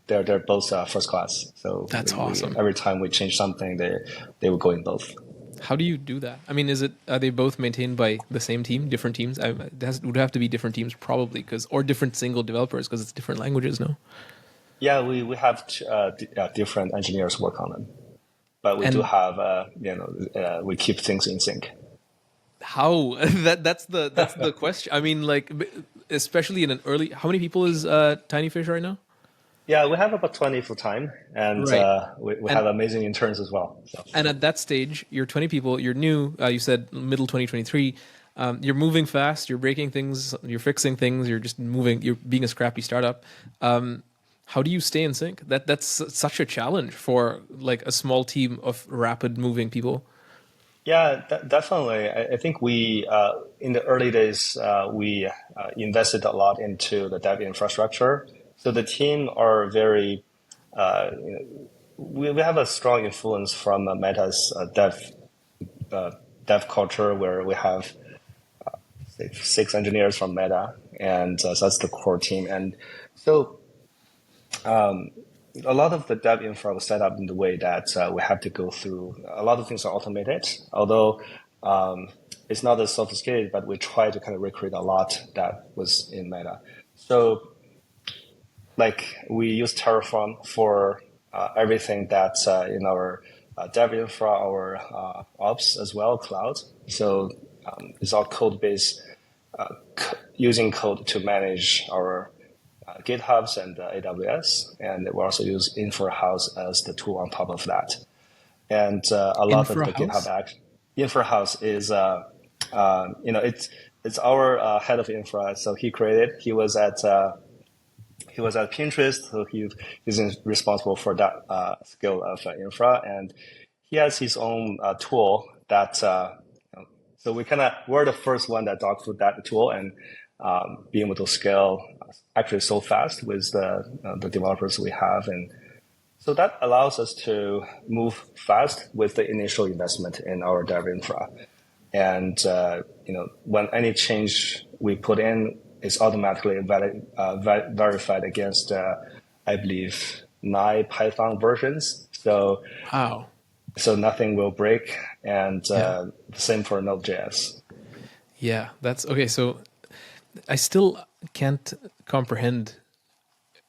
They're both first class. So that's awesome. Every time we change something, they will go in both. How do you do that? I mean, are they both maintained by the same team, different teams? It would have to be different teams probably, or different single developers because it's different languages, no? Yeah, we have different engineers work on them, but we do have we keep things in sync. How? That's the question. I mean, like, especially in an early. How many people is TinyFish right now? Yeah, we have about 20 full time, and right. we have amazing interns as well. So. And at that stage, you're 20 people. You're new. You said middle 2023. You're moving fast. You're breaking things. You're fixing things. You're just moving. You're being a scrappy startup. How do you stay in sync? That's such a challenge for like a small team of rapid moving people. Yeah, definitely. I think we in the early days we invested a lot into the dev infrastructure. So the team are very, we have a strong influence from Meta's dev culture, where we have 6 engineers from Meta, and so that's the core team. And so a lot of the dev infra was set up in the way that we have to go through. A lot of things are automated, although it's not as sophisticated, but we try to kind of recreate a lot that was in Meta. So like we use Terraform for everything that's in our dev infra, our ops as well, cloud. So it's all code-based, using code to manage our GitHubs and AWS, and we also use InfraHouse as the tool on top of that. And a lot of the GitHub InfraHouse is, it's our head of infra. So he was at Pinterest, so he's responsible for that skill of infra, and he has his own tool that. So we're the first one that dog food that tool and being able to scale actually so fast with the developers we have, and so that allows us to move fast with the initial investment in our dev infra. And when any change we put in is automatically verified against, I believe, 9 Python versions. So wow. So nothing will break, and same for Node.js. Yeah, that's okay. So I still can't comprehend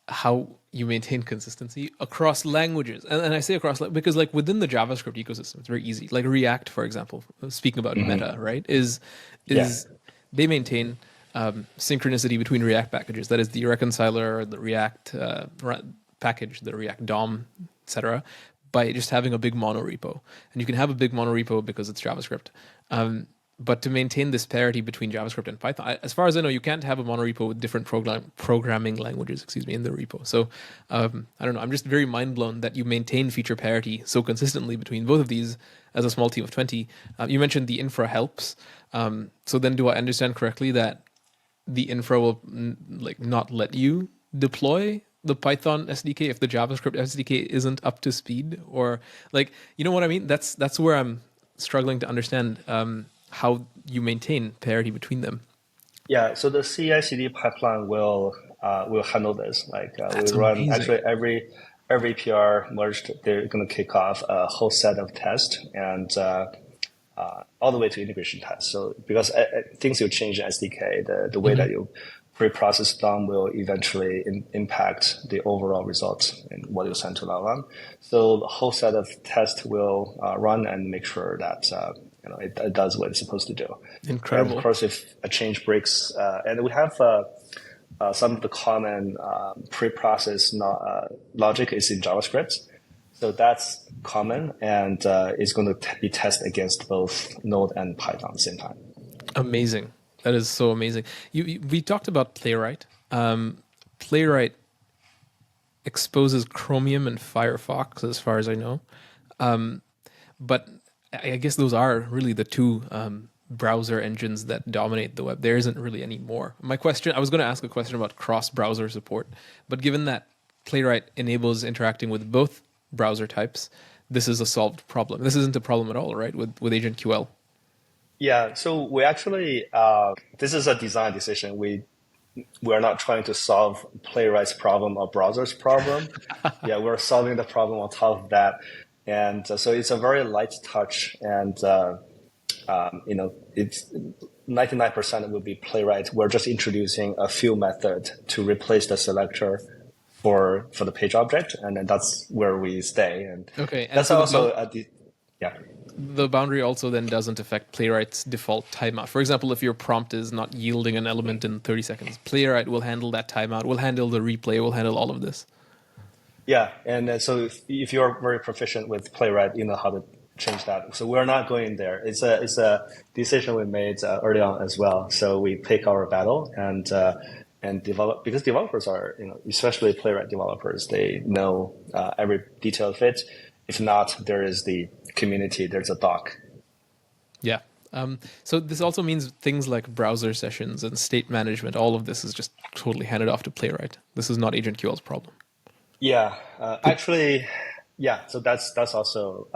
how you maintain consistency across languages. And I say across because like within the JavaScript ecosystem, it's very easy. Like React, for example, speaking about Meta, right, is they maintain synchronicity between React packages. That is the reconciler, the React package, the React DOM, etc. by just having a big monorepo. And you can have a big monorepo because it's JavaScript. But to maintain this parity between JavaScript and Python, as far as I know, you can't have a monorepo with different programming languages, in the repo. So I don't know. I'm just very mind blown that you maintain feature parity so consistently between both of these as a small team of 20. You mentioned the infra helps. So then, do I understand correctly that the infra will not let you deploy the Python SDK if the JavaScript SDK isn't up to speed, or you know what I mean? That's where I'm struggling to understand how you maintain parity between them. Yeah, so the CI/CD pipeline will handle this. That's we run amazing. Actually every PR merged, they're going to kick off a whole set of tests and all the way to integration tests. So because things will change in SDK, the way that you pre-process them will eventually impact the overall results and what you send to Langchain. So the whole set of tests will run and make sure that it does what it's supposed to do. Incredible. And of course, if a change breaks, and we have some of the common pre-process logic is in JavaScript. So that's common, and it's going to be tested against both Node and Python at the same time. Amazing. That is so amazing. We talked about Playwright. Playwright exposes Chromium and Firefox, as far as I know. But I guess those are really the two browser engines that dominate the web. There isn't really any more. I was going to ask a question about cross-browser support, but given that Playwright enables interacting with both browser types, this is a solved problem. This isn't a problem at all, right, with AgentQL? Yeah, so we actually, this is a design decision. We are not trying to solve Playwright's problem or browser's problem. Yeah, we're solving the problem on top of that. And so it's a very light touch, and it's 99% will be Playwright. We're just introducing a fill method to replace the selector for the page object, and then that's where we stay. And okay, and that's so also yeah. The boundary also then doesn't affect Playwright's default timeout. For example, if your prompt is not yielding an element in 30 seconds, Playwright will handle that timeout, will handle the replay, will handle all of this. Yeah, and so if you're very proficient with Playwright, you know how to change that. So we're not going there. It's a decision we made early on as well. So we pick our battle and develop, because developers are, especially Playwright developers, they know every detail of it. If not, there is the community, there's a doc. Yeah. So this also means things like browser sessions and state management, all of this is just totally handed off to Playwright. This is not AgentQL's problem. Yeah, actually, yeah. So that's also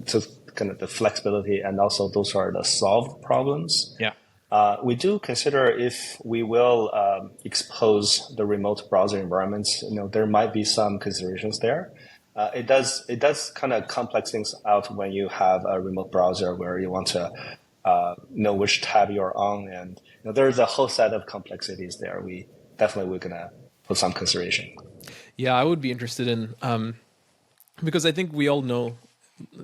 to kind of the flexibility, and also those are the solved problems. Yeah. We do consider if we will expose the remote browser environments. There might be some considerations there. It does kind of complex things out when you have a remote browser where you want to know which tab you're on, and there's a whole set of complexities there. We're gonna put some consideration. Yeah, I would be interested in, because I think we all know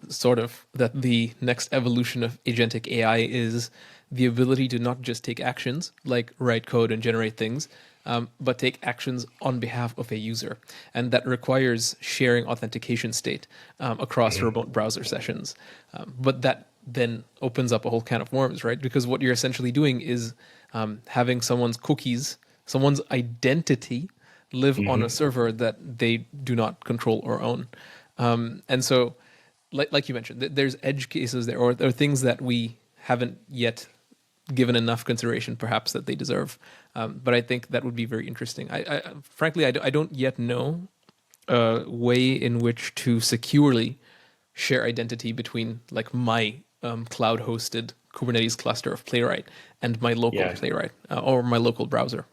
sort of that the next evolution of agentic AI is the ability to not just take actions like write code and generate things, but take actions on behalf of a user. And that requires sharing authentication state across remote browser sessions. But that then opens up a whole can of worms, right? Because what you're essentially doing is having someone's cookies, someone's identity live on a server that they do not control or own. And so, like you mentioned, there's edge cases there, or there are things that we haven't yet given enough consideration, perhaps, that they deserve. But I think that would be very interesting. Frankly, I don't yet know a way in which to securely share identity between my cloud-hosted Kubernetes cluster of Playwright and my local Playwright or my local browser.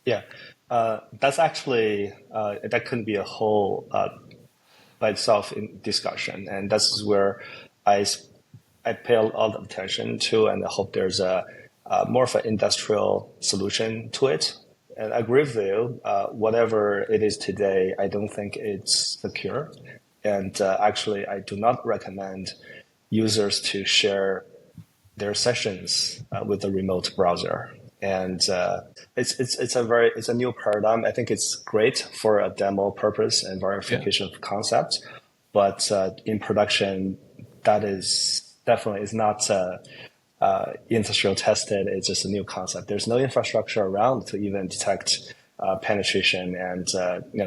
Yeah, that's actually, that could be a whole by itself in discussion. And that's where I pay a lot of attention to, and I hope there's a more of an industrial solution to it. And I agree with you, whatever it is today, I don't think it's secure. And actually, I do not recommend users to share their sessions with a remote browser. And it's a new paradigm. I think it's great for a demo purpose and verification of concept. but in production, that is definitely is not industrial tested. It's just a new concept. There's no infrastructure around to even detect penetration, and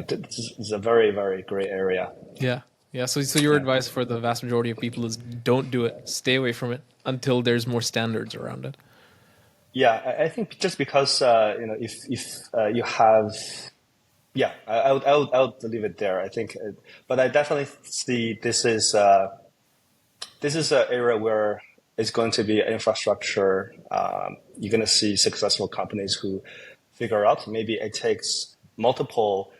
this is a very, very gray area. Yeah. Yeah. So your advice for the vast majority of people is don't do it. Stay away from it until there's more standards around it. Yeah, I think just because if you have, yeah, I would leave it there. I think, but I definitely see this is an area where it's going to be infrastructure. You're going to see successful companies who figure out maybe it takes multiple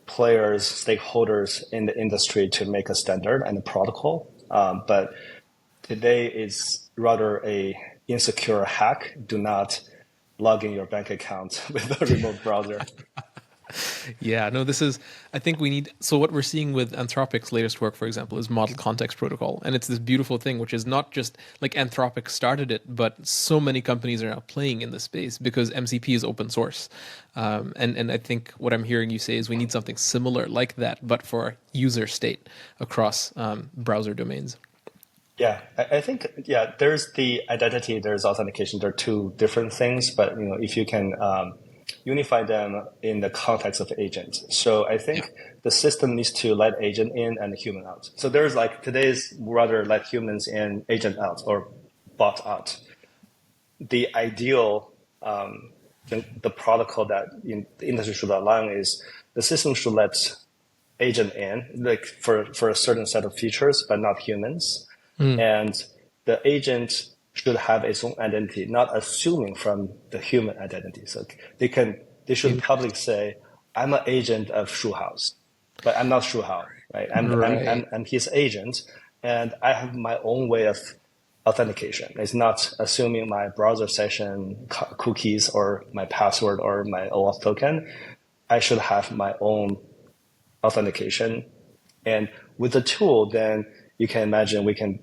players, stakeholders in the industry to make a standard and a protocol. But today is rather a insecure hack. Do not log in your bank account with a remote browser. Yeah, no, I think we need, so what we're seeing with Anthropic's latest work, for example, is Model Context Protocol. And it's this beautiful thing, which is not just like Anthropic started it, but so many companies are now playing in this space because MCP is open source. And I think what I'm hearing you say is we need something similar like that, but for user state across browser domains. Yeah, I think, yeah, there's the identity, there's authentication. They're two different things, but if you can unify them in the context of agent. So I think the system needs to let agent in and human out. So there's like today's rather let humans in, agent out, or bot out. The ideal, the protocol that the industry should align is the system should let agent in, like for a certain set of features, but not humans. And the agent should have its own identity, not assuming from the human identity. So they should publicly say, I'm an agent of Shuhao, but I'm not Shuhao, right? I'm his agent, and I have my own way of authentication. It's not assuming my browser session cookies or my password or my OAuth token. I should have my own authentication. And with the tool, then you can imagine we can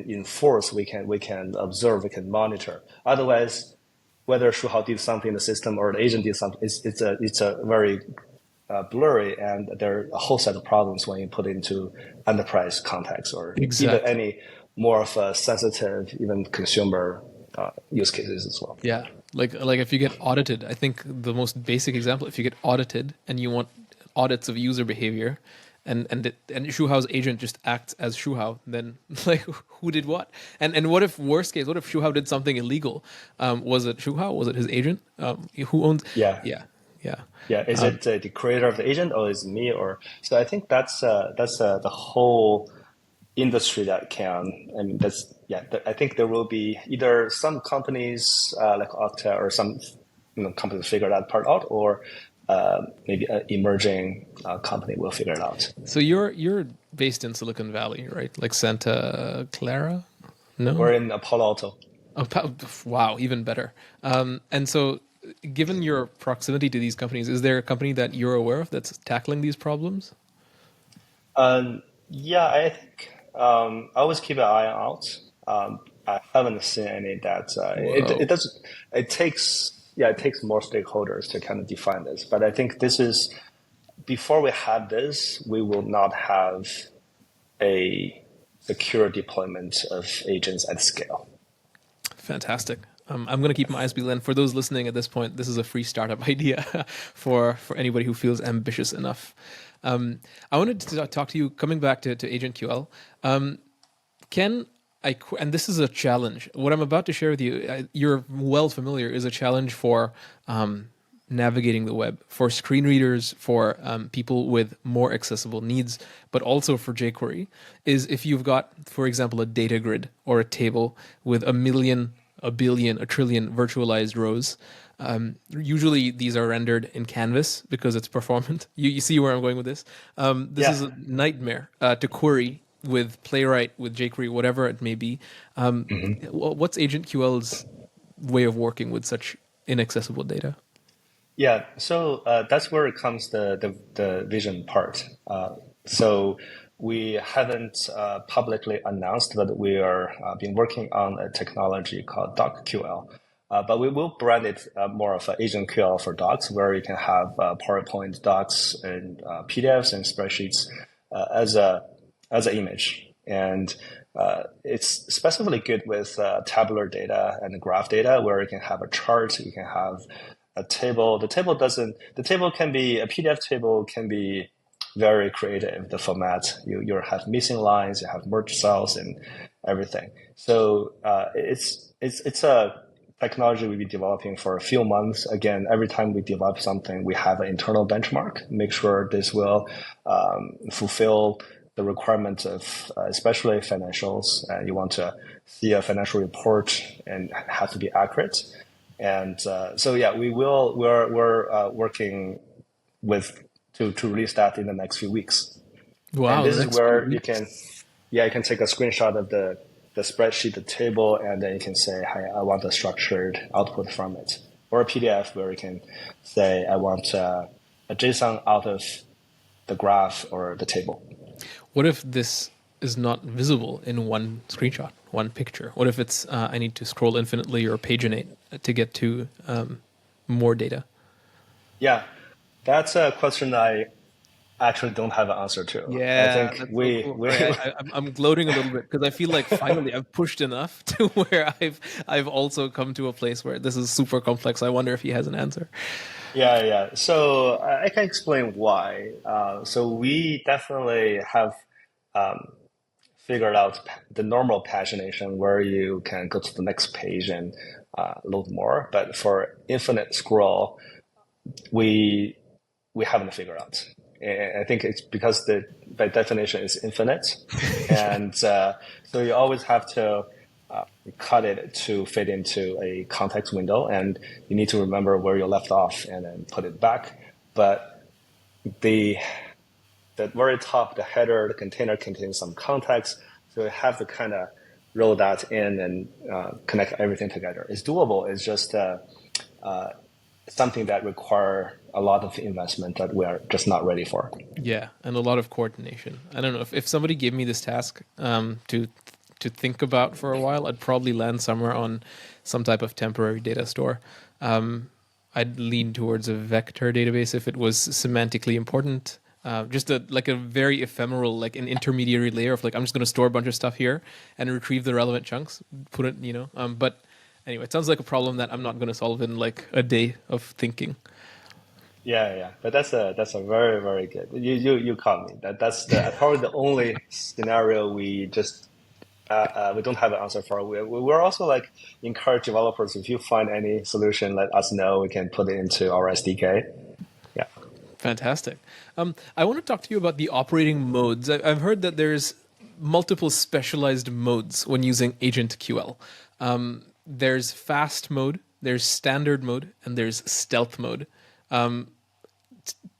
enforce, we can observe, we can monitor. Otherwise, whether Shuhao did something in the system or the agent did something, it's a very blurry, and there are a whole set of problems when you put it into enterprise context or even any more of a sensitive, even consumer use cases as well. Yeah, like if you get audited, I think the most basic example, if you get audited and you want audits of user behavior, and Shuhao's agent just acts as Shuhao, then like who did what? And what if worst case? What if Shuhao did something illegal? Was it Shuhao? Was it his agent? Who owns? Yeah. Is it the creator of the agent, or is it me? Or so I think that's the whole industry that can. I mean, I think there will be either some companies like Okta or some companies figure that part out, or maybe an emerging company will figure it out. So you're based in Silicon Valley, right? Like Santa Clara? No, we're in Palo Alto. Oh, wow, even better. And so, given your proximity to these companies, is there a company that you're aware of that's tackling these problems? Yeah, I think I always keep an eye out. I haven't seen any that it does. It takes more stakeholders to kind of define this. But I think this is, before we have this, we will not have a secure deployment of agents at scale. Fantastic. I'm going to keep my eyes peeled. And for those listening at this point, this is a free startup idea for anybody who feels ambitious enough. I wanted to talk to you, coming back to AgentQL. And this is a challenge. What I'm about to share with you, you're well familiar, is a challenge for navigating the web, for screen readers, for people with more accessible needs, but also for jQuery, is if you've got, for example, a data grid or a table with a million, a billion, a trillion virtualized rows. Usually these are rendered in Canvas because it's performant. You see where I'm going with this? This is a nightmare to query with Playwright, with jQuery, whatever it may be. What's AgentQL's way of working with such inaccessible data? Yeah, so that's where it comes the vision part. So we haven't publicly announced, but we are been working on a technology called DocQL. But we will brand it more of an AgentQL for docs, where you can have PowerPoint docs and PDFs and spreadsheets as an image. And it's especially good with tabular data and graph data, where you can have a chart, you can have a table. The table can be, a PDF table can be very creative. The format, you have missing lines, you have merged cells and everything. So it's a technology we've been developing for a few months. Again, every time we develop something, we have an internal benchmark, make sure this will fulfill the requirements of especially financials. You want to see a financial report and have to be accurate. And so yeah, we're working to release that in the next few weeks. Wow, and this is where you can take a screenshot of the spreadsheet, the table, and then you can say, "Hi, I want a structured output from it," or a PDF where you can say, "I want a JSON out of the graph or the table." What if this is not visible in one screenshot, one picture? What if it's I need to scroll infinitely or paginate to get to more data? Yeah, that's a question I actually don't have an answer to. Yeah, I think that's so cool. I'm gloating a little bit because I feel like finally I've pushed enough to where I've also come to a place where this is super complex. I wonder if he has an answer. Yeah. So I can explain why. So we definitely have figured out the normal pagination where you can go to the next page and load more. But for infinite scroll, we haven't figured out. And I think it's because by definition is infinite, and so you always have to cut it to fit into a context window, and you need to remember where you left off and then put it back. But the very top, the header, the container contains some context, so you have to kind of roll that in and connect everything together. It's doable. It's just something that require a lot of investment that we are just not ready for. Yeah, and a lot of coordination. I don't know if somebody gave me this task to think about for a while, I'd probably land somewhere on some type of temporary data store. I'd lean towards a vector database if it was semantically important. Just a very ephemeral, like an intermediary layer of I'm just going to store a bunch of stuff here and retrieve the relevant chunks, put it, but anyway, it sounds like a problem that I'm not going to solve in a day of thinking. Yeah. But that's a very, very good. You caught me. That's probably the only scenario we just we don't have an answer for. We're also encourage developers, if you find any solution, let us know. We can put it into our SDK. Yeah. Fantastic. I want to talk to you about the operating modes. I've heard that there's multiple specialized modes when using AgentQL. There's fast mode, there's standard mode, and there's stealth mode.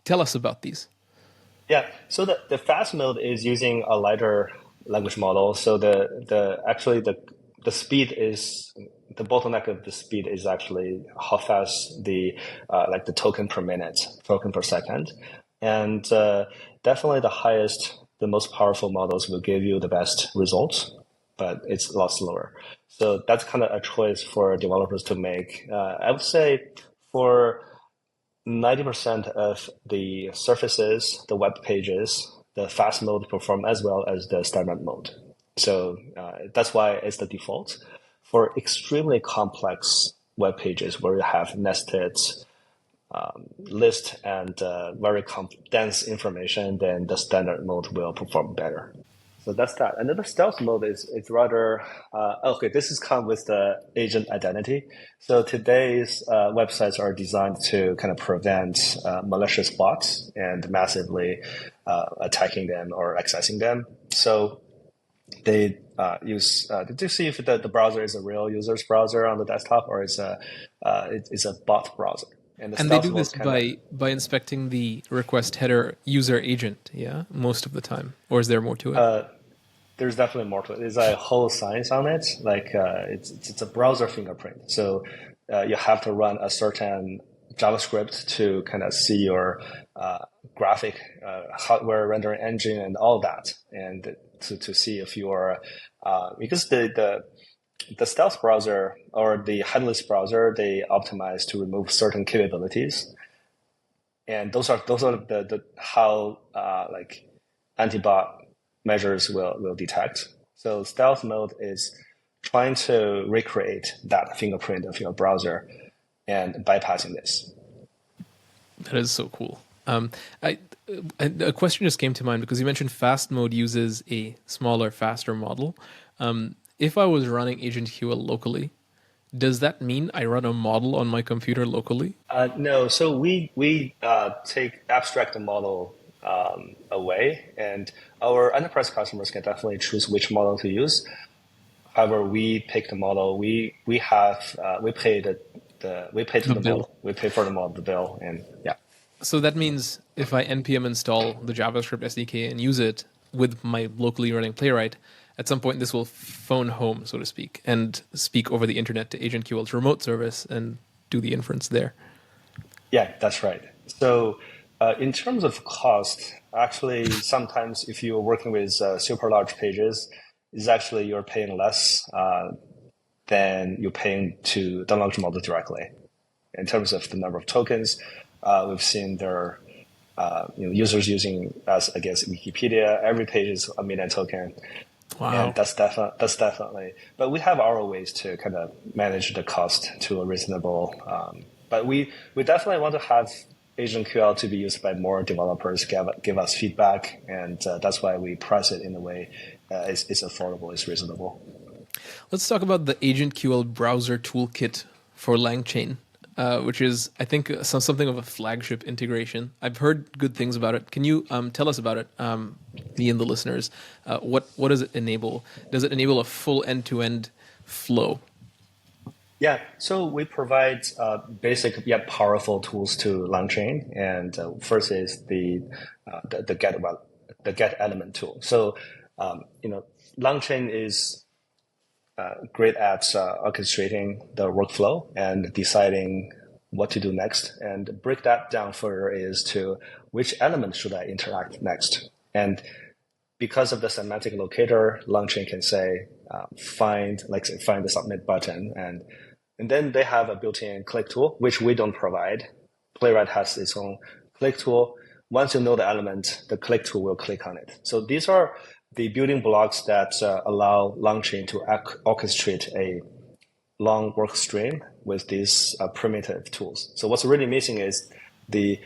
Tell us about these. Yeah. So the fast mode is using a lighter language model. So the speed is the bottleneck of the speed is actually how fast the token per minute, token per second, and definitely the most powerful models will give you the best results, but it's a lot slower. So that's kind of a choice for developers to make. I would say for 90% of the surfaces, the web pages, the fast mode perform as well as the standard mode. So that's why it's the default. For extremely complex web pages where you have nested list and very dense information, then the standard mode will perform better. So that's that. And then the stealth mode is rather, this is come with the agent identity. So today's websites are designed to kind of prevent malicious bots and massively attacking them or accessing them. So they use to see if the browser is a real user's browser on the desktop or it's a bot browser. And they do this by inspecting the request header user agent, yeah, most of the time. Or is there more to it? There's definitely more to it. There's a whole science on it. It's a browser fingerprint. So you have to run a certain JavaScript to kind of see your graphic hardware rendering engine and all that, and to see if you are because the stealth browser or the headless browser, they optimize to remove certain capabilities, and those are the how anti-bot measures will detect. So stealth mode is trying to recreate that fingerprint of your browser and bypassing this. That is so cool. I, a question just came to mind because you mentioned fast mode uses a smaller, faster model. If I was running AgentQL locally, does that mean I run a model on my computer locally? No, so we abstract the model away, and our enterprise customers can definitely choose which model to use. However, we pick the model. We have we pay we pay to The the bill. model. We pay for the model, the bill, and yeah. So that means if I npm install the JavaScript SDK and use it with my locally running Playwright, at some point this will phone home, so to speak, and speak over the internet to AgentQL's remote service and do the inference there. Yeah, that's right. So in terms of cost, actually, sometimes if you're working with super large pages, it's actually you're paying less than you're paying to download the model directly. In terms of the number of tokens, we've seen there are users using us against Wikipedia. Every page is a million token. Wow. And that's definitely. But we have our ways to kind of manage the cost to a reasonable. But we definitely want to have AgentQL to be used by more developers, give us feedback, and that's why we price it in a way it's affordable, it's reasonable. Let's talk about the AgentQL browser toolkit for Langchain, which is, I think, something of a flagship integration. I've heard good things about it. Can you tell us about it, me and the listeners? What does it enable? Does it enable a full end-to-end flow? Yeah, so we provide basic yet powerful tools to Langchain, and first is the get element tool. So Langchain is great at orchestrating the workflow and deciding what to do next. And break that down further is to which element should I interact next. And because of the semantic locator, Langchain can say find the submit button, and then they have a built-in click tool, which we don't provide. Playwright has its own click tool. Once you know the element, the click tool will click on it. So these are the building blocks that allow Langchain to orchestrate a long work stream with these primitive tools. So what's really missing is the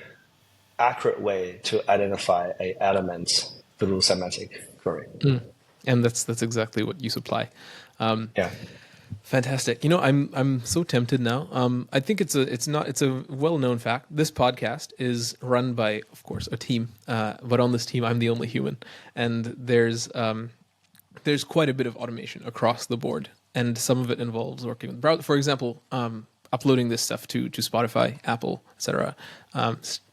accurate way to identify an element through semantic query. And that's exactly what you supply. Yeah. Fantastic. I'm so tempted now. I think it's a well-known fact. This podcast is run by, of course, a team, but on this team, I'm the only human, and there's quite a bit of automation across the board, and some of it involves working with browser. For example, uploading this stuff to Spotify, Apple, etc.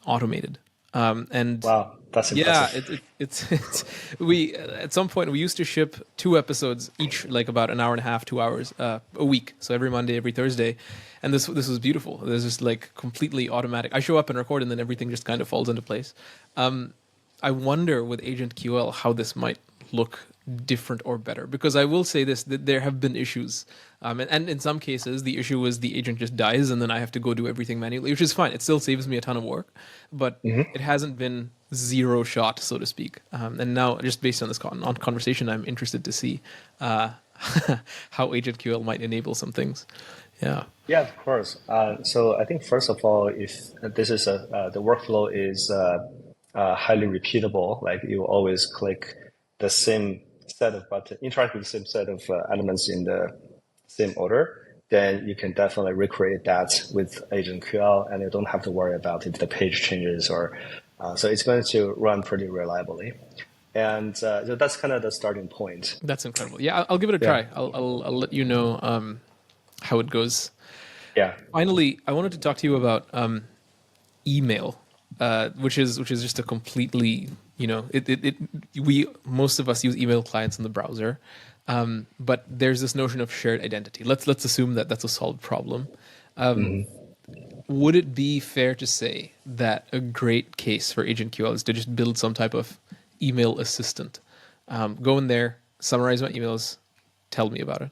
Automated. And wow, that's impressive. Yeah, it's we at some point we used to ship 2 episodes each, like about an hour and a half, 2 hours a week. So every Monday, every Thursday, and this was beautiful. There's just like completely automatic. I show up and record, and then everything just kind of falls into place. I wonder with AgentQL how this might look different or better, because I will say this, that there have been issues, and in some cases the issue is the agent just dies and then I have to go do everything manually, which is fine. It still saves me a ton of work, but it hasn't been zero shot, so to speak. And now, just based on this conversation, I'm interested to see how AgentQL might enable some things. Yeah, of course. So I think first of all, if this is the workflow is highly repeatable, like you always click the same set of buttons, interact with the same set of elements in the same order, then you can definitely recreate that with AgentQL, and you don't have to worry about if the page changes or so it's going to run pretty reliably. And so that's kind of the starting point. That's incredible. Yeah, I'll give it a try. I'll let you know how it goes. Yeah. Finally, I wanted to talk to you about email, which is just a completely, most of us use email clients in the browser, but there's this notion of shared identity. Let's assume that that's a solved problem. Would it be fair to say that a great case for AgentQL is to just build some type of email assistant? Go in there, summarize my emails, tell me about it.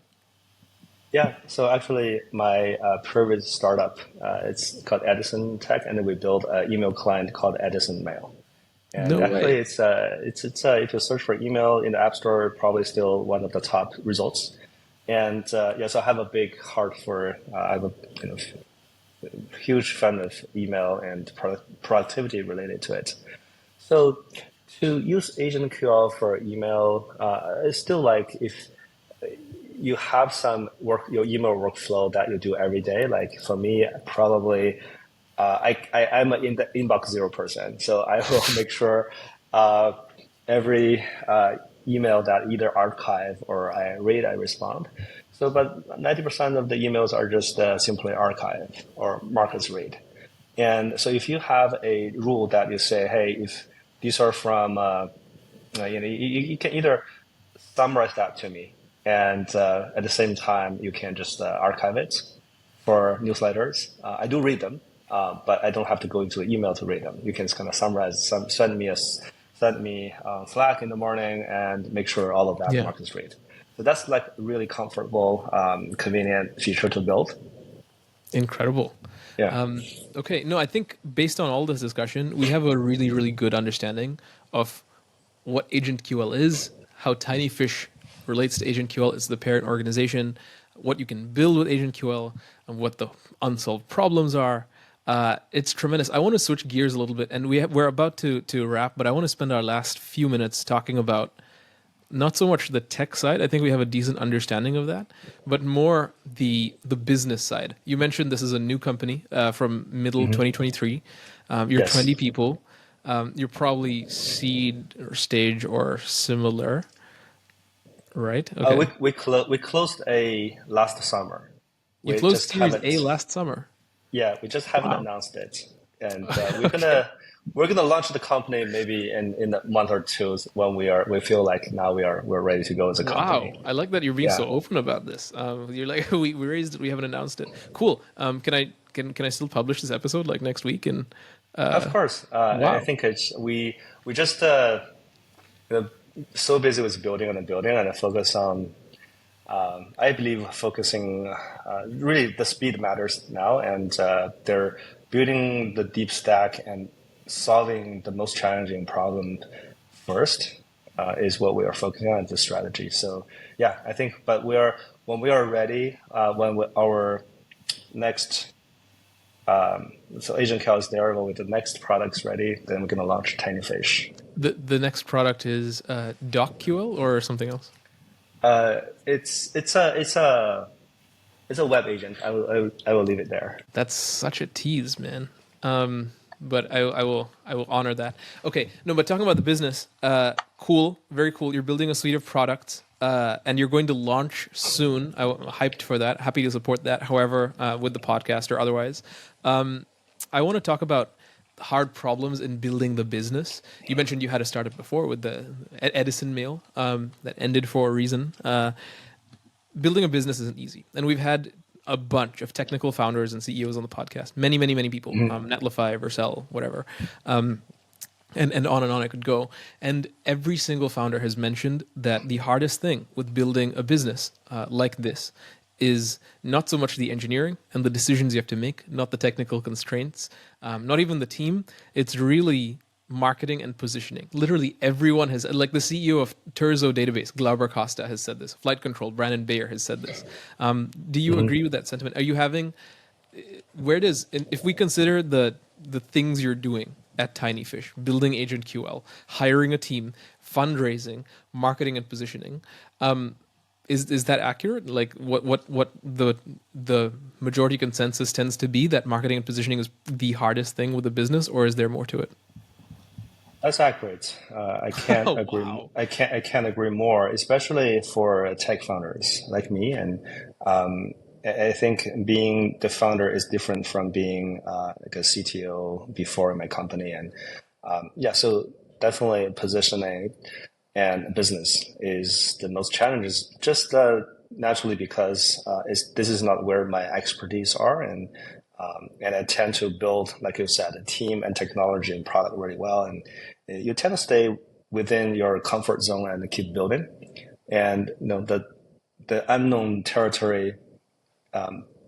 Yeah, so actually my previous startup, it's called Edison Tech, and then we built an email client called Edison Mail. And No actually, way. it's if you search for email in the App Store, probably still one of the top results. And so I have a big heart for. I'm a huge fan of email and productivity related to it. So to use AgentQL for email, it's still like if you have some your email workflow that you do every day. Like for me, probably I'm in the inbox 0%. So I will make sure every email that either archive or I read, I respond. So, but 90% of the emails are just simply archive or mark as read. And so if you have a rule that you say, hey, if these are from, you can either summarize that to me, and at the same time, you can just archive it for newsletters. I do read them, but I don't have to go into an email to read them. You can just kind of summarize, send me Slack in the morning, and make sure all of that Yeah. mark is read. So that's like really comfortable, convenient feature to build. Incredible. Yeah. Okay, no, I think based on all this discussion, we have a really, really good understanding of what AgentQL is, how TinyFish relates to AgentQL as the parent organization, what you can build with AgentQL, and what the unsolved problems are. It's tremendous. I want to switch gears a little bit, and we're about to wrap, but I want to spend our last few minutes talking about not so much the tech side. I think we have a decent understanding of that, but more the business side. You mentioned this is a new company from middle 2023. You're Yes. 20 people. You're probably seed or stage or similar, right? Okay. We closed a last summer. You We closed just Series A haven't. last summer. Yeah, we just haven't Wow. announced it, and Okay. we're gonna launch the company maybe in a month or two when we feel like now we're ready to go as a Wow. company. I like that you're being Yeah, so open about this. You're like, we raised it, we haven't announced it. Cool. Can I still publish this episode like next week? And of course. I wow. think we just you know, so busy with building on the building and focus on. I believe focusing really the speed matters now, and they're building the deep stack and solving the most challenging problem first is what we are focusing on as a strategy. So yeah, I think, but when we are ready, our next so Asian Cow is there, when the next product's ready, then we're gonna launch TinyFish. The next product is DocQL or something else? It's a web agent. I will leave it there. That's such a tease, man. But I will honor that. Okay, no, but talking about the business, cool, very cool. You're building a suite of products, and you're going to launch soon. I'm hyped for that. Happy to support that. However, with the podcast or otherwise, I want to talk about hard problems in building the business. You mentioned you had a startup before with the Edison mail that ended for a reason. Building a business isn't easy, and we've had a bunch of technical founders and CEOs on the podcast. Many, many, many people. Netlify, Vercel, whatever, and on I could go. And every single founder has mentioned that the hardest thing with building a business like this is not so much the engineering and the decisions you have to make, not the technical constraints, not even the team. It's really marketing and positioning. Literally everyone has, like the CEO of Terzo Database, Glauber Costa, has said this. Flight Control, Brandon Bayer has said this. Do you agree with that sentiment? Are you having, if we consider the things you're doing at TinyFish, building AgentQL, hiring a team, fundraising, marketing and positioning, is that accurate? Like what the majority consensus tends to be, that marketing and positioning is the hardest thing with a business, or is there more to it? That's accurate. I can't Oh agree. wow. I can't agree more, especially for tech founders like me. And I think being the founder is different from being like a CTO before in my company. And so definitely positioning and business is the most challenges. Just naturally because this is not where my expertise are, and I tend to build, like you said, a team and technology and product really well. And you tend to stay within your comfort zone and keep building. And the unknown territory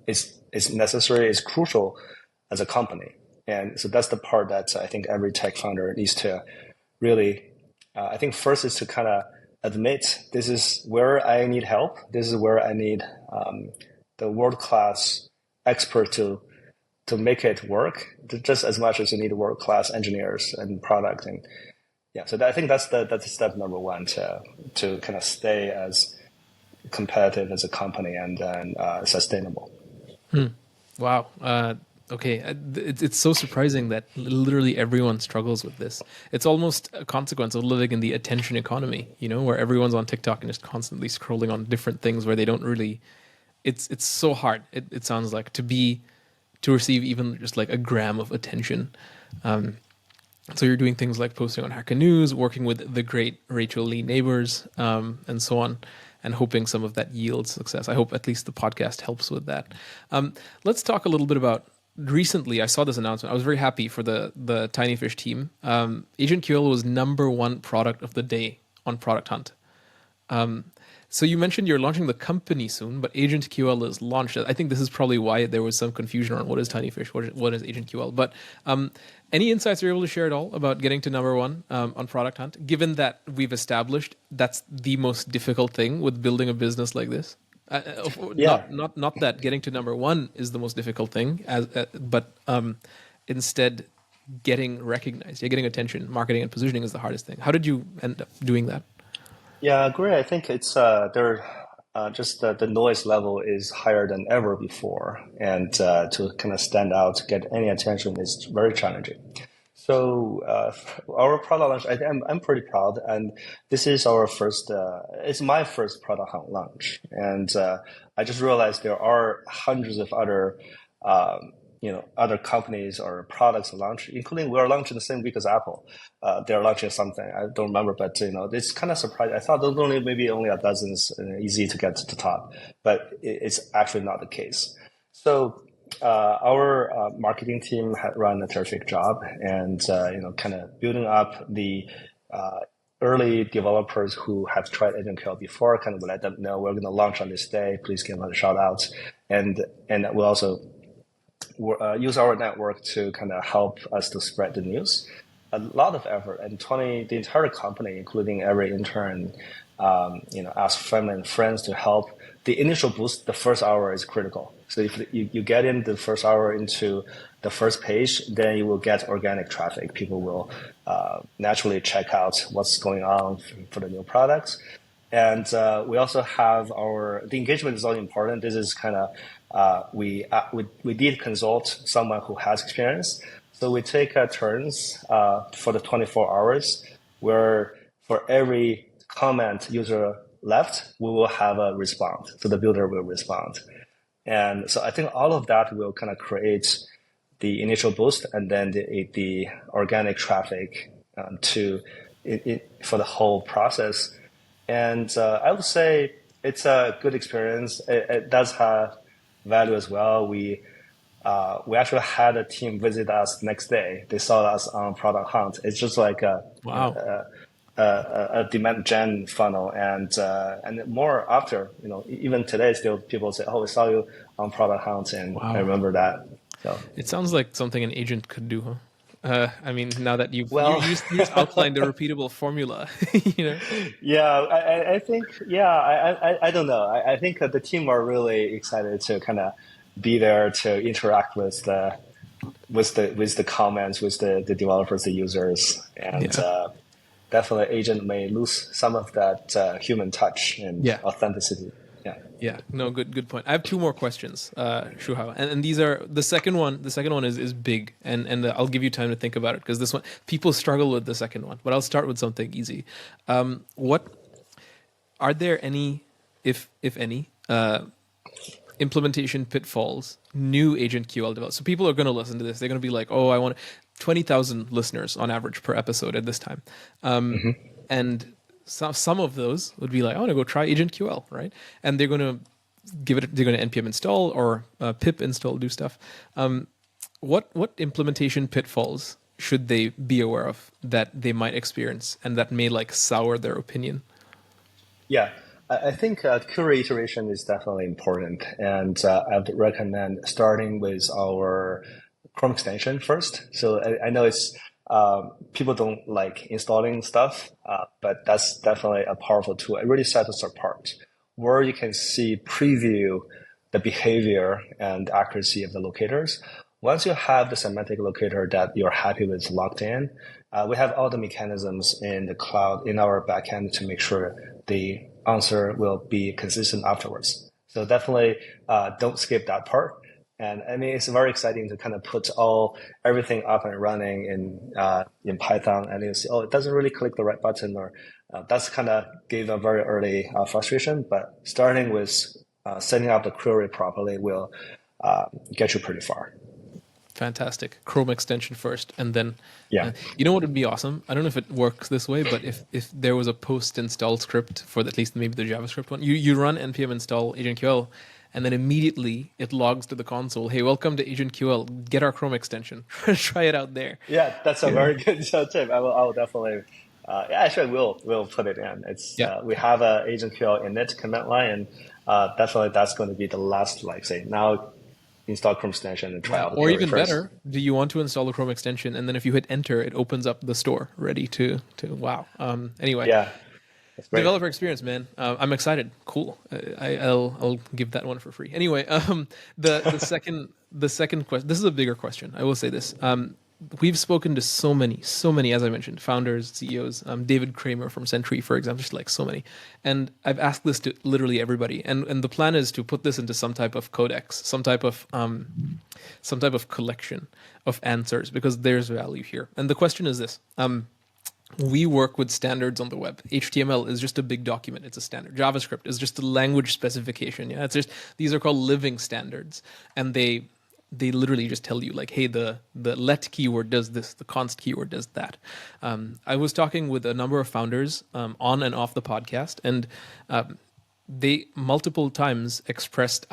is necessary, is crucial as a company. And so that's the part that I think every tech founder needs to really, I think first is to kind of admit this is where I need help. This is where I need the world-class expert to make it work, just as much as you need world-class engineers and product. And yeah, so I think that's step number one to kind of stay as competitive as a company and sustainable. Wow. Okay. It's so surprising that literally everyone struggles with this. It's almost a consequence of living in the attention economy, where everyone's on TikTok and just constantly scrolling on different things where they don't really. It's so hard. It sounds like to receive even just like a gram of attention. So you're doing things like posting on Hacker News, working with the great Rachel Lee Neighbors, and so on, and hoping some of that yields success. I hope at least the podcast helps with that. Let's talk a little bit about recently. I saw this announcement. I was very happy for the TinyFish team. AgentQL was #1 product of the day on Product Hunt. So you mentioned you're launching the company soon, but AgentQL is launched. I think this is probably why there was some confusion around what is TinyFish, what is AgentQL. But any insights you're able to share at all about getting to #1 on Product Hunt, given that we've established that's the most difficult thing with building a business like this? Yeah. Not that getting to #1 is the most difficult thing, but instead getting recognized, getting attention, marketing and positioning is the hardest thing. How did you end up doing that? Yeah, I agree. I think it's just the noise level is higher than ever before, and to kind of stand out, to get any attention is very challenging. So our product launch, I'm pretty proud, and this is our first. It's my first product launch, and I just realized there are hundreds of other. Other companies or products launch, including we are launching the same week as Apple. They're launching something. I don't remember, but it's kind of surprising. I thought those maybe only a dozens, easy to get to the top, but it's actually not the case. So our marketing team had run a terrific job, and kind of building up the early developers who have tried AgentQL before. Kind of let them know we're going to launch on this day. Please give us a shout out, and we'll also use our network to kind of help us to spread the news. A lot of effort, and the entire company, including every intern, ask family and friends to help. The initial boost, the first hour is critical. So if you get in the first hour into the first page, then you will get organic traffic. People will naturally check out what's going on for the new products. And we also have the engagement is all important. This is kind of, we did consult someone who has experience. So we take turns for the 24 hours where for every comment user left, we will have a response. So the builder will respond. And so I think all of that will kind of create the initial boost and then the organic traffic for the whole process. And I would say it's a good experience. It does have value as well. We actually had a team visit us next day. They saw us on Product Hunt. It's just like a demand gen funnel, and more after. Even today, still people say, "Oh, we saw you on Product Hunt," and I remember that. So it sounds like something an agent could do, huh? I mean, now that you just outlined the repeatable formula, Yeah, I think, I don't know. I think that the team are really excited to kind of be there to interact with the comments, with the developers, the users, and definitely agent may lose some of that human touch and authenticity. Yeah, no, good point. I have two more questions, Shuhao, and these are the second one. The second one is big, and I'll give you time to think about it because this one people struggle with the second one. But I'll start with something easy. What are there any, if any, implementation pitfalls new AgentQL developers? So people are going to listen to this. They're going to be like, "Oh, I want 20,000 listeners on average per episode at this time," and some of those would be like, "I want to go try AgentQL," right? And they're going to they're going to npm install or pip install, do stuff. What implementation pitfalls should they be aware of that they might experience and that may like sour their opinion? Yeah, I think query iteration is definitely important, and I would recommend starting with our Chrome extension first. So I know it's People don't like installing stuff, but that's definitely a powerful tool. It really sets us apart, where you can see preview the behavior and accuracy of the locators. Once you have the semantic locator that you're happy with locked in, we have all the mechanisms in the cloud in our backend to make sure the answer will be consistent afterwards. So definitely don't skip that part. And I mean, it's very exciting to kind of put everything up and running in Python, and you see, oh, it doesn't really click the right button, or that's kind of gave a very early frustration. But starting with setting up the query properly will get you pretty far. Fantastic. Chrome extension first, and then Yeah. you know what would be awesome? I don't know if it works this way, but if there was a post install script for at least maybe the JavaScript one, you run npm install AgentQL, and then immediately it logs to the console. Hey, welcome to AgentQL. Get our Chrome extension. Try it out there. Yeah, that's a very good tip. I will definitely. Actually, we'll put it in. It's we have a AgentQL init command line, and definitely that's going to be the last. Like say now, install Chrome extension and try out. Or even better, do you want to install the Chrome extension, and then if you hit enter, it opens up the store ready to wow. Anyway. Yeah. Developer experience, man. I'm excited. Cool. I'll give that one for free. Anyway, the second question. This is a bigger question. I will say this. We've spoken to so many, as I mentioned, founders, CEOs. David Kramer from Sentry, for example, just like so many. And I've asked this to literally everybody. And the plan is to put this into some type of codex, some type of collection of answers, because there's value here. And the question is this. We work with standards on the web. HTML is just a big document. It's a standard. JavaScript is just a language specification. Yeah, it's just these are called living standards, and they literally just tell you like, hey, the let keyword does this, the const keyword does that. I was talking with a number of founders on and off the podcast, and they multiple times expressed,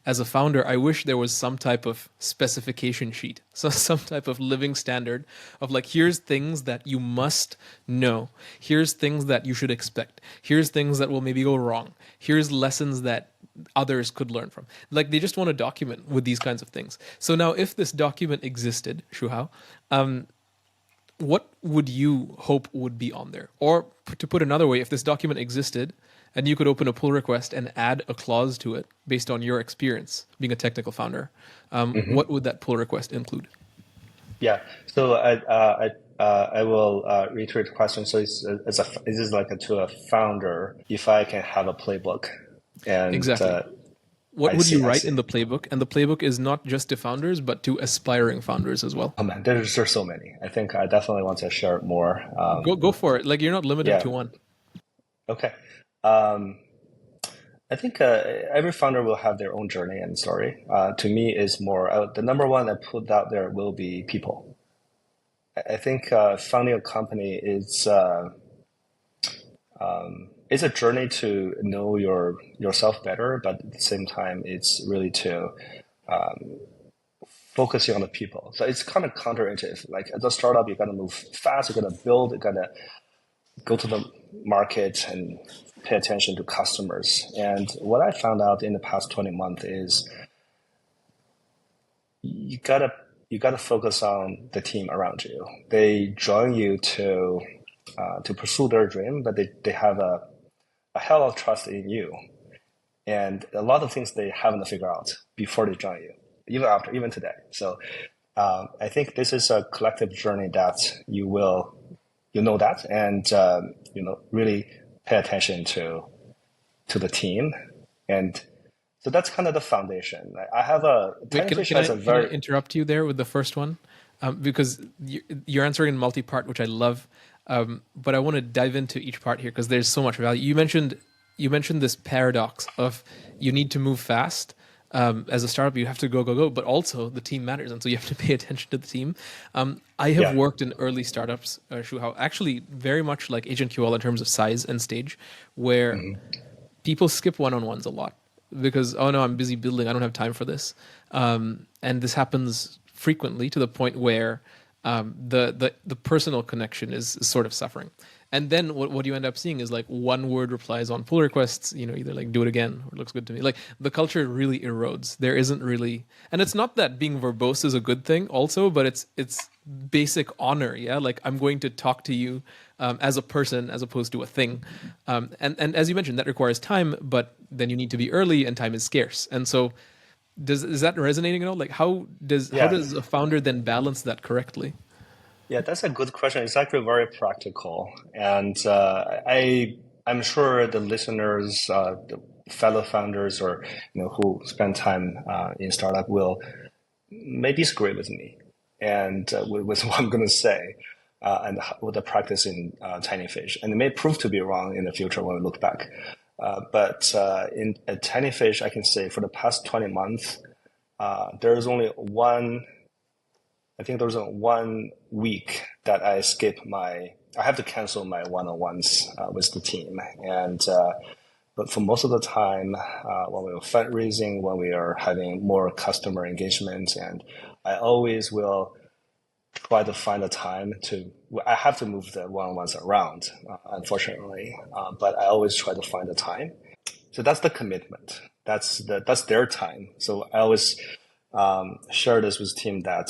as a founder, I wish there was some type of specification sheet, so some type of living standard of like, here's things that you must know, here's things that you should expect, here's things that will maybe go wrong, here's lessons that others could learn from. Like they just want to document with these kinds of things. So now if this document existed, Shuhao, what would you hope would be on there? Or to put another way, if this document existed, and you could open a pull request and add a clause to it based on your experience being a technical founder, what would that pull request include? Yeah. So I will reiterate the question. So is this like to a founder if I can have a playbook? And exactly. What would you write in the playbook? And the playbook is not just to founders, but to aspiring founders as well. Oh man, there's so many. I think I definitely want to share more. Go for it. Like you're not limited to one. Okay. I think every founder will have their own journey and story. To me, is more the number one I put out there will be people. I think founding a company is a journey to know yourself better, but at the same time, it's really to focusing on the people. So it's kind of counterintuitive. Like as a startup, you got to move fast. You got to build. You got to go to the market and pay attention to customers. And what I found out in the past 20 months is you gotta focus on the team around you. They join you to pursue their dream, but they have a hell of trust in you. And a lot of things they haven't figured out before they join you, even today. So I think this is a collective journey that you know that, and really pay attention to the team, and so that's kind of the foundation. I have Can I interrupt you there with the first one, because you're answering in multi-part, which I love, but I want to dive into each part here because there's so much value. You mentioned this paradox of you need to move fast. As a startup, you have to go, but also the team matters, and so you have to pay attention to the team. I have worked in early startups, Shuhao, actually very much like AgentQL in terms of size and stage, where people skip one-on-ones a lot because, oh no, I'm busy building, I don't have time for this. And this happens frequently to the point where the personal connection is sort of suffering. And then what you end up seeing is like one word replies on pull requests, either like do it again or it looks good to me. Like the culture really erodes. There isn't really, and it's not that being verbose is a good thing also, but it's basic honor. Yeah, like I'm going to talk to you as a person as opposed to a thing. And as you mentioned, that requires time, but then you need to be early, and time is scarce. And so, is that resonating at all? Like, how Yeah, does a founder then balance that correctly? yeah, that's a good question. It's actually very practical, and I'm sure the listeners, the fellow founders, or who spend time in startup will maybe disagree with me, and with what I'm going to say, and with the practice in TinyFish, and it may prove to be wrong in the future when we look back. But in at TinyFish, I can say for the past 20 months, there's only one. I think there was 1 week that I have to cancel my one-on-ones with the team. And but for most of the time, when we were fundraising, when we are having more customer engagement, and I always will try to find a time to. I have to move the one-on-ones around, unfortunately, but I always try to find a time. So that's the commitment. That's their time. So I always share this with team that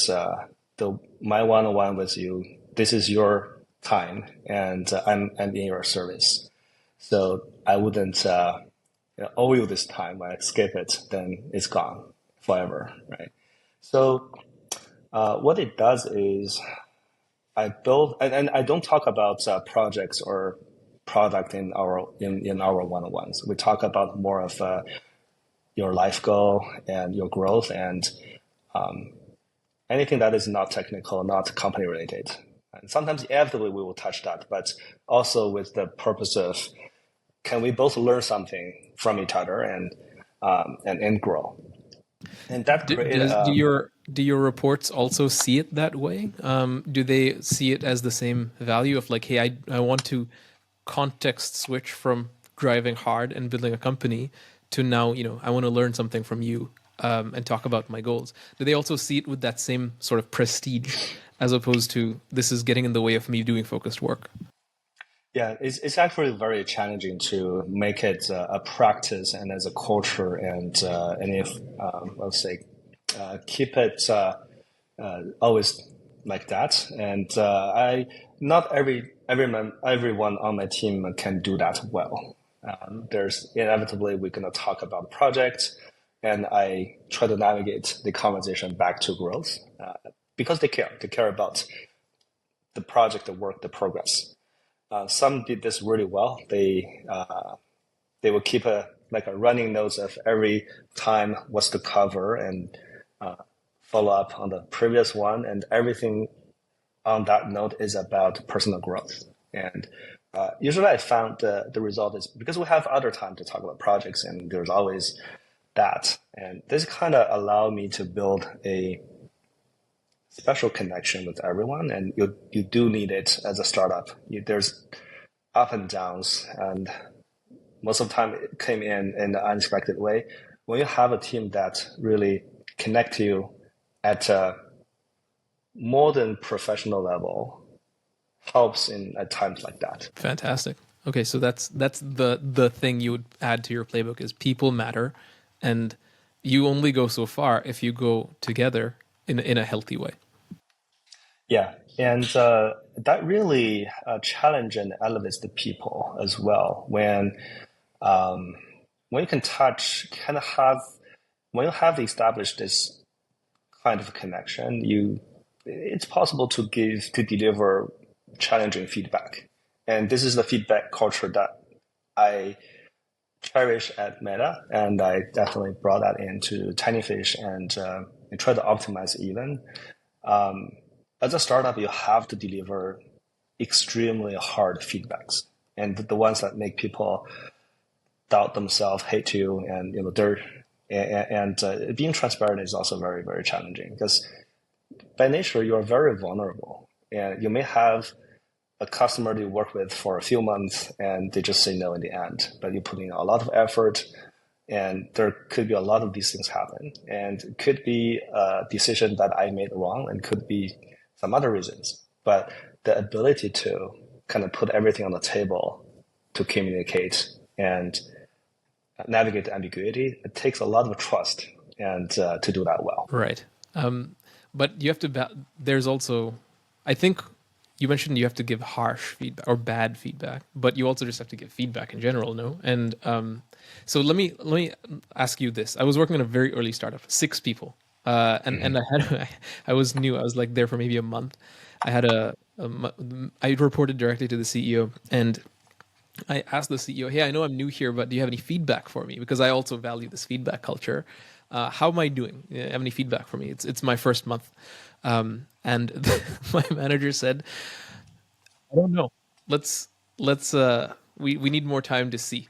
my one-on-one with you, this is your time, and I'm in your service. So I wouldn't owe you this time. When I skip it, then it's gone forever, right? So what it does is I build, and I don't talk about projects or product in our one-on-ones. We talk about more of your life goal and your growth, and anything that is not technical, not company related. And sometimes inevitably we will touch that, but also with the purpose of can we both learn something from each other and grow. And that Do your reports also see it that way? Do they see it as the same value of like, hey, I want to context switch from driving hard and building a company to now, I want to learn something from you and talk about my goals. Do they also see it with that same sort of prestige as opposed to this is getting in the way of me doing focused work? Yeah, it's actually very challenging to make it a practice and as a culture, and if let's say keep it always like that. And I not everyone on my team can do that well. There's inevitably we're going to talk about projects, and I try to navigate the conversation back to growth because they care. They care about the project, the work, the progress. Some did this really well. They will keep a running notes of every time what's the cover and follow up on the previous one, and everything on that note is about personal growth. And usually I found the result is because we have other time to talk about projects, and there's always that. And this kind of allowed me to build a special connection with everyone, and you do need it as a startup. There's up and downs, and most of the time it came in an unexpected way. When you have a team that really connect you at a more than professional level, helps at times like that. Fantastic. Okay, so that's the thing you would add to your playbook is people matter, and you only go so far if you go together in a healthy way. Yeah, and that really challenge and elevates the people as well. When you can touch, kind of have, when you have established this kind of connection, it's possible to deliver challenging feedback. And this is the feedback culture that I cherish at Meta, and I definitely brought that into TinyFish and try to optimize even. As a startup, you have to deliver extremely hard feedbacks, and the ones that make people doubt themselves, hate you, and being transparent is also very, very challenging because by nature you are very vulnerable, and you may have a customer that you work with for a few months and they just say no in the end, but you put in a lot of effort, and there could be a lot of these things happen, and it could be a decision that I made wrong, and could be some other reasons. But the ability to kind of put everything on the table to communicate and navigate the ambiguity, it takes a lot of trust and to do that well. Right. But you have to. There's also I think you mentioned you have to give harsh feedback or bad feedback, but you also just have to give feedback in general, no? And so let me ask you this. I was working in a very early startup, 6 people, and I was new. I was like there for maybe a month. I had I reported directly to the CEO, and I asked the CEO, "Hey, I know I'm new here, but do you have any feedback for me? Because I also value this feedback culture. How am I doing? You have any feedback for me? It's my first month." And my manager said, "I don't know. Let's we need more time to see,"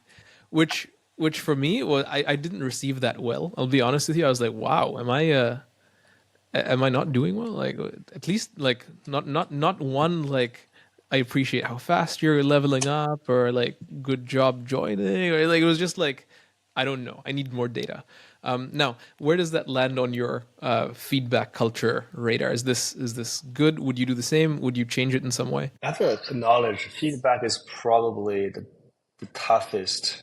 which which for me was I didn't receive that well. I'll be honest with you. I was like, "Wow, am I not doing well? Like at least like not one like I appreciate how fast you're leveling up or like good job joining or like it was just like I don't know. I need more data. Now, where does that land on your feedback culture radar? Is this good? Would you do the same? Would you change it in some way? I have to acknowledge feedback is probably the toughest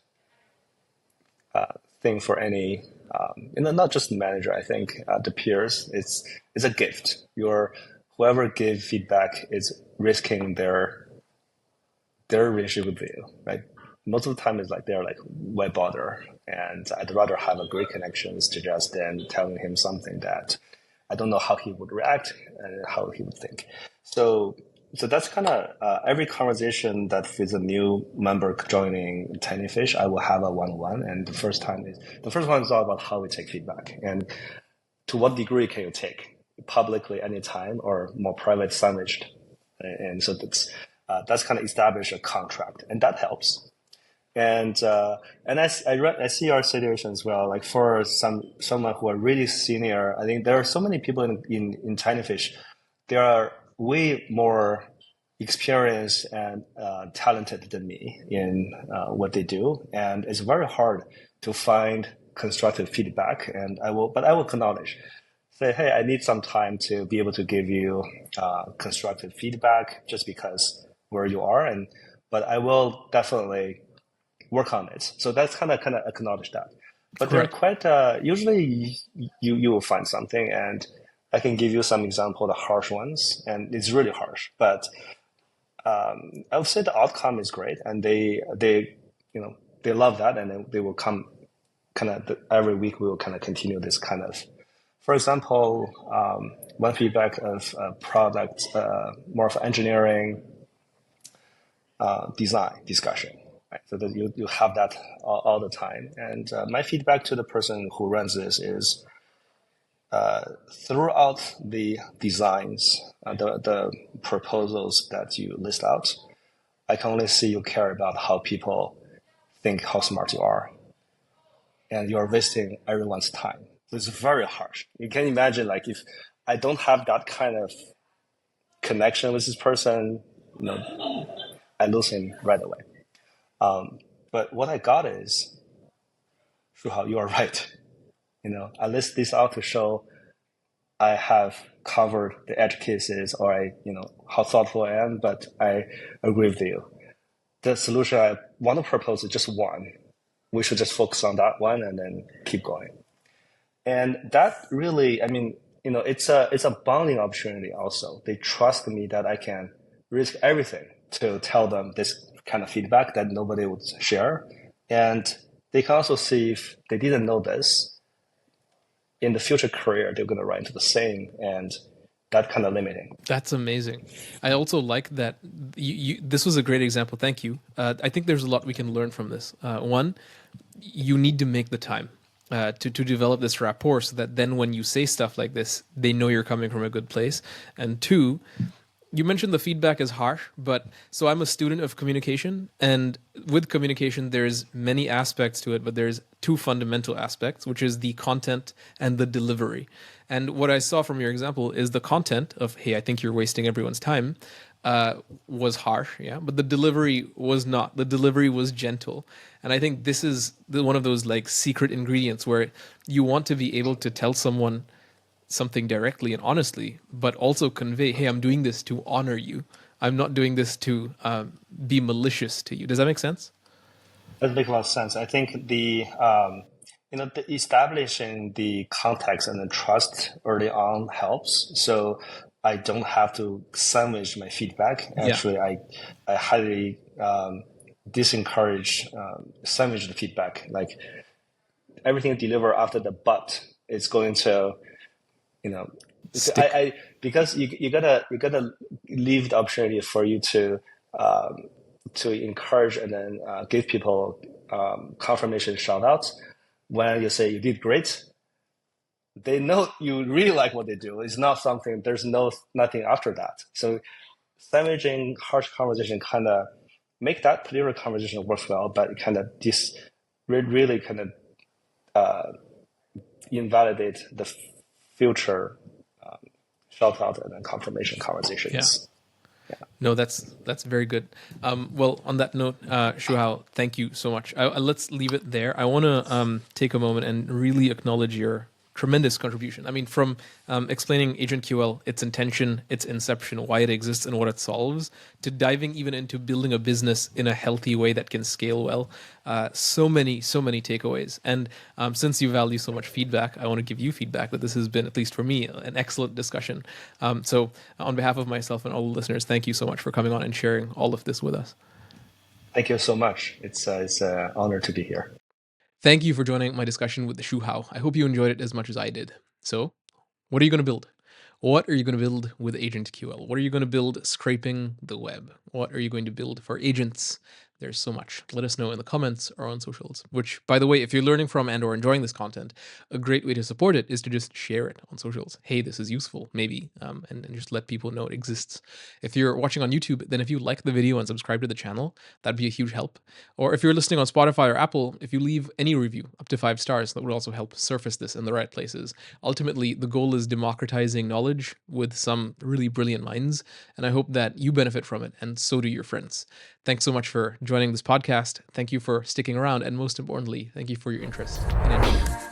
thing for any, not just the manager. I think the peers. It's a gift. Whoever give feedback is risking their relationship with you, right? Most of the time, it's like they're like, why bother? And I'd rather have a great connections to just then telling him something that I don't know how he would react and how he would think. So that's kind of every conversation that with a new member joining TinyFish, I will have a one-on-one. And the first one is all about how we take feedback and to what degree can you take publicly anytime or more private sandwiched. And so that's kind of establish a contract, and that helps. And I see our situation as well. Like for someone who are really senior, I think there are so many people in TinyFish. They are way more experienced and talented than me in what they do, and it's very hard to find constructive feedback. But I will acknowledge, say, hey, I need some time to be able to give you constructive feedback, just because where you are, but I will definitely work on it. So that's kind of acknowledge that. But they're Correct. quite usually you will find something, and I can give you some example, the harsh ones, and it's really harsh. But I would say the outcome is great, and they love that, and they will come every week. We will kind of continue this kind of. For example, one feedback of product, more of engineering design discussion. Right? So that you have that all the time. And my feedback to the person who runs this is throughout the designs, the proposals that you list out, I can only see you care about how people think how smart you are. And you're wasting everyone's time. So it's very harsh. You can imagine, like, if I don't have that kind of connection with this person, I lose him right away. But what I got is, Shuhao, you are right. I list this out to show I have covered the edge cases, or how thoughtful I am, but I agree with you. The solution I want to propose is just one. We should just focus on that one and then keep going. And that really, it's a bonding opportunity also. They trust me that I can risk everything to tell them this kind of feedback that nobody would share. And they can also see if they didn't know this, in the future career, they're going to run into the same, and that kind of limiting. That's amazing. I also like that this was a great example. Thank you. I think there's a lot we can learn from this. One, you need to make the time to develop this rapport so that then when you say stuff like this, they know you're coming from a good place. And two, you mentioned the feedback is harsh, but so I'm a student of communication, and with communication, there's many aspects to it, but there's two fundamental aspects, which is the content and the delivery. And what I saw from your example is the content of, hey, I think you're wasting everyone's time, was harsh, yeah, but the delivery was not. The delivery was gentle. And I think this is one of those like secret ingredients where you want to be able to tell someone something directly and honestly, but also convey, hey, I'm doing this to honor you. I'm not doing this to be malicious to you. Does that make sense? That makes a lot of sense. I think the establishing the context and the trust early on helps. So I don't have to sandwich my feedback. Yeah. Actually, I highly discourage sandwich the feedback. Like everything delivered after the but, it's going to, Stick. because you gotta leave the opportunity for you to encourage and then give people confirmation shout outs. When you say you did great, they know you really like what they do. It's not something, there's nothing after that. So sandwiching harsh conversation kind of make that Playwright conversation work well, but it kind of really kind of invalidate the future shout out and then confirmation conversations. No, that's very good. Well, on that note, Shuhao, thank you so much. Let's leave it there. I want to take a moment and really acknowledge your tremendous contribution. I mean, from explaining AgentQL, its intention, its inception, why it exists, and what it solves, to diving even into building a business in a healthy way that can scale well. So many takeaways. And since you value so much feedback, I want to give you feedback that this has been, at least for me, an excellent discussion. So on behalf of myself and all the listeners, thank you so much for coming on and sharing all of this with us. Thank you so much. It's an honor to be here. Thank you for joining my discussion with the Shuhao. I hope you enjoyed it as much as I did. So, what are you going to build? What are you going to build with AgentQL? What are you going to build scraping the web? What are you going to build for agents? There's so much. Let us know in the comments or on socials. Which, by the way, if you're learning from and or enjoying this content, a great way to support it is to just share it on socials. Hey, this is useful, maybe, and just let people know it exists. If you're watching on YouTube, then if you like the video and subscribe to the channel, that'd be a huge help. Or if you're listening on Spotify or Apple, if you leave any review up to 5 stars, that would also help surface this in the right places. Ultimately, the goal is democratizing knowledge with some really brilliant minds, and I hope that you benefit from it, and so do your friends. Thanks so much for joining this podcast. Thank you for sticking around, and most importantly, thank you for your interest in engineering.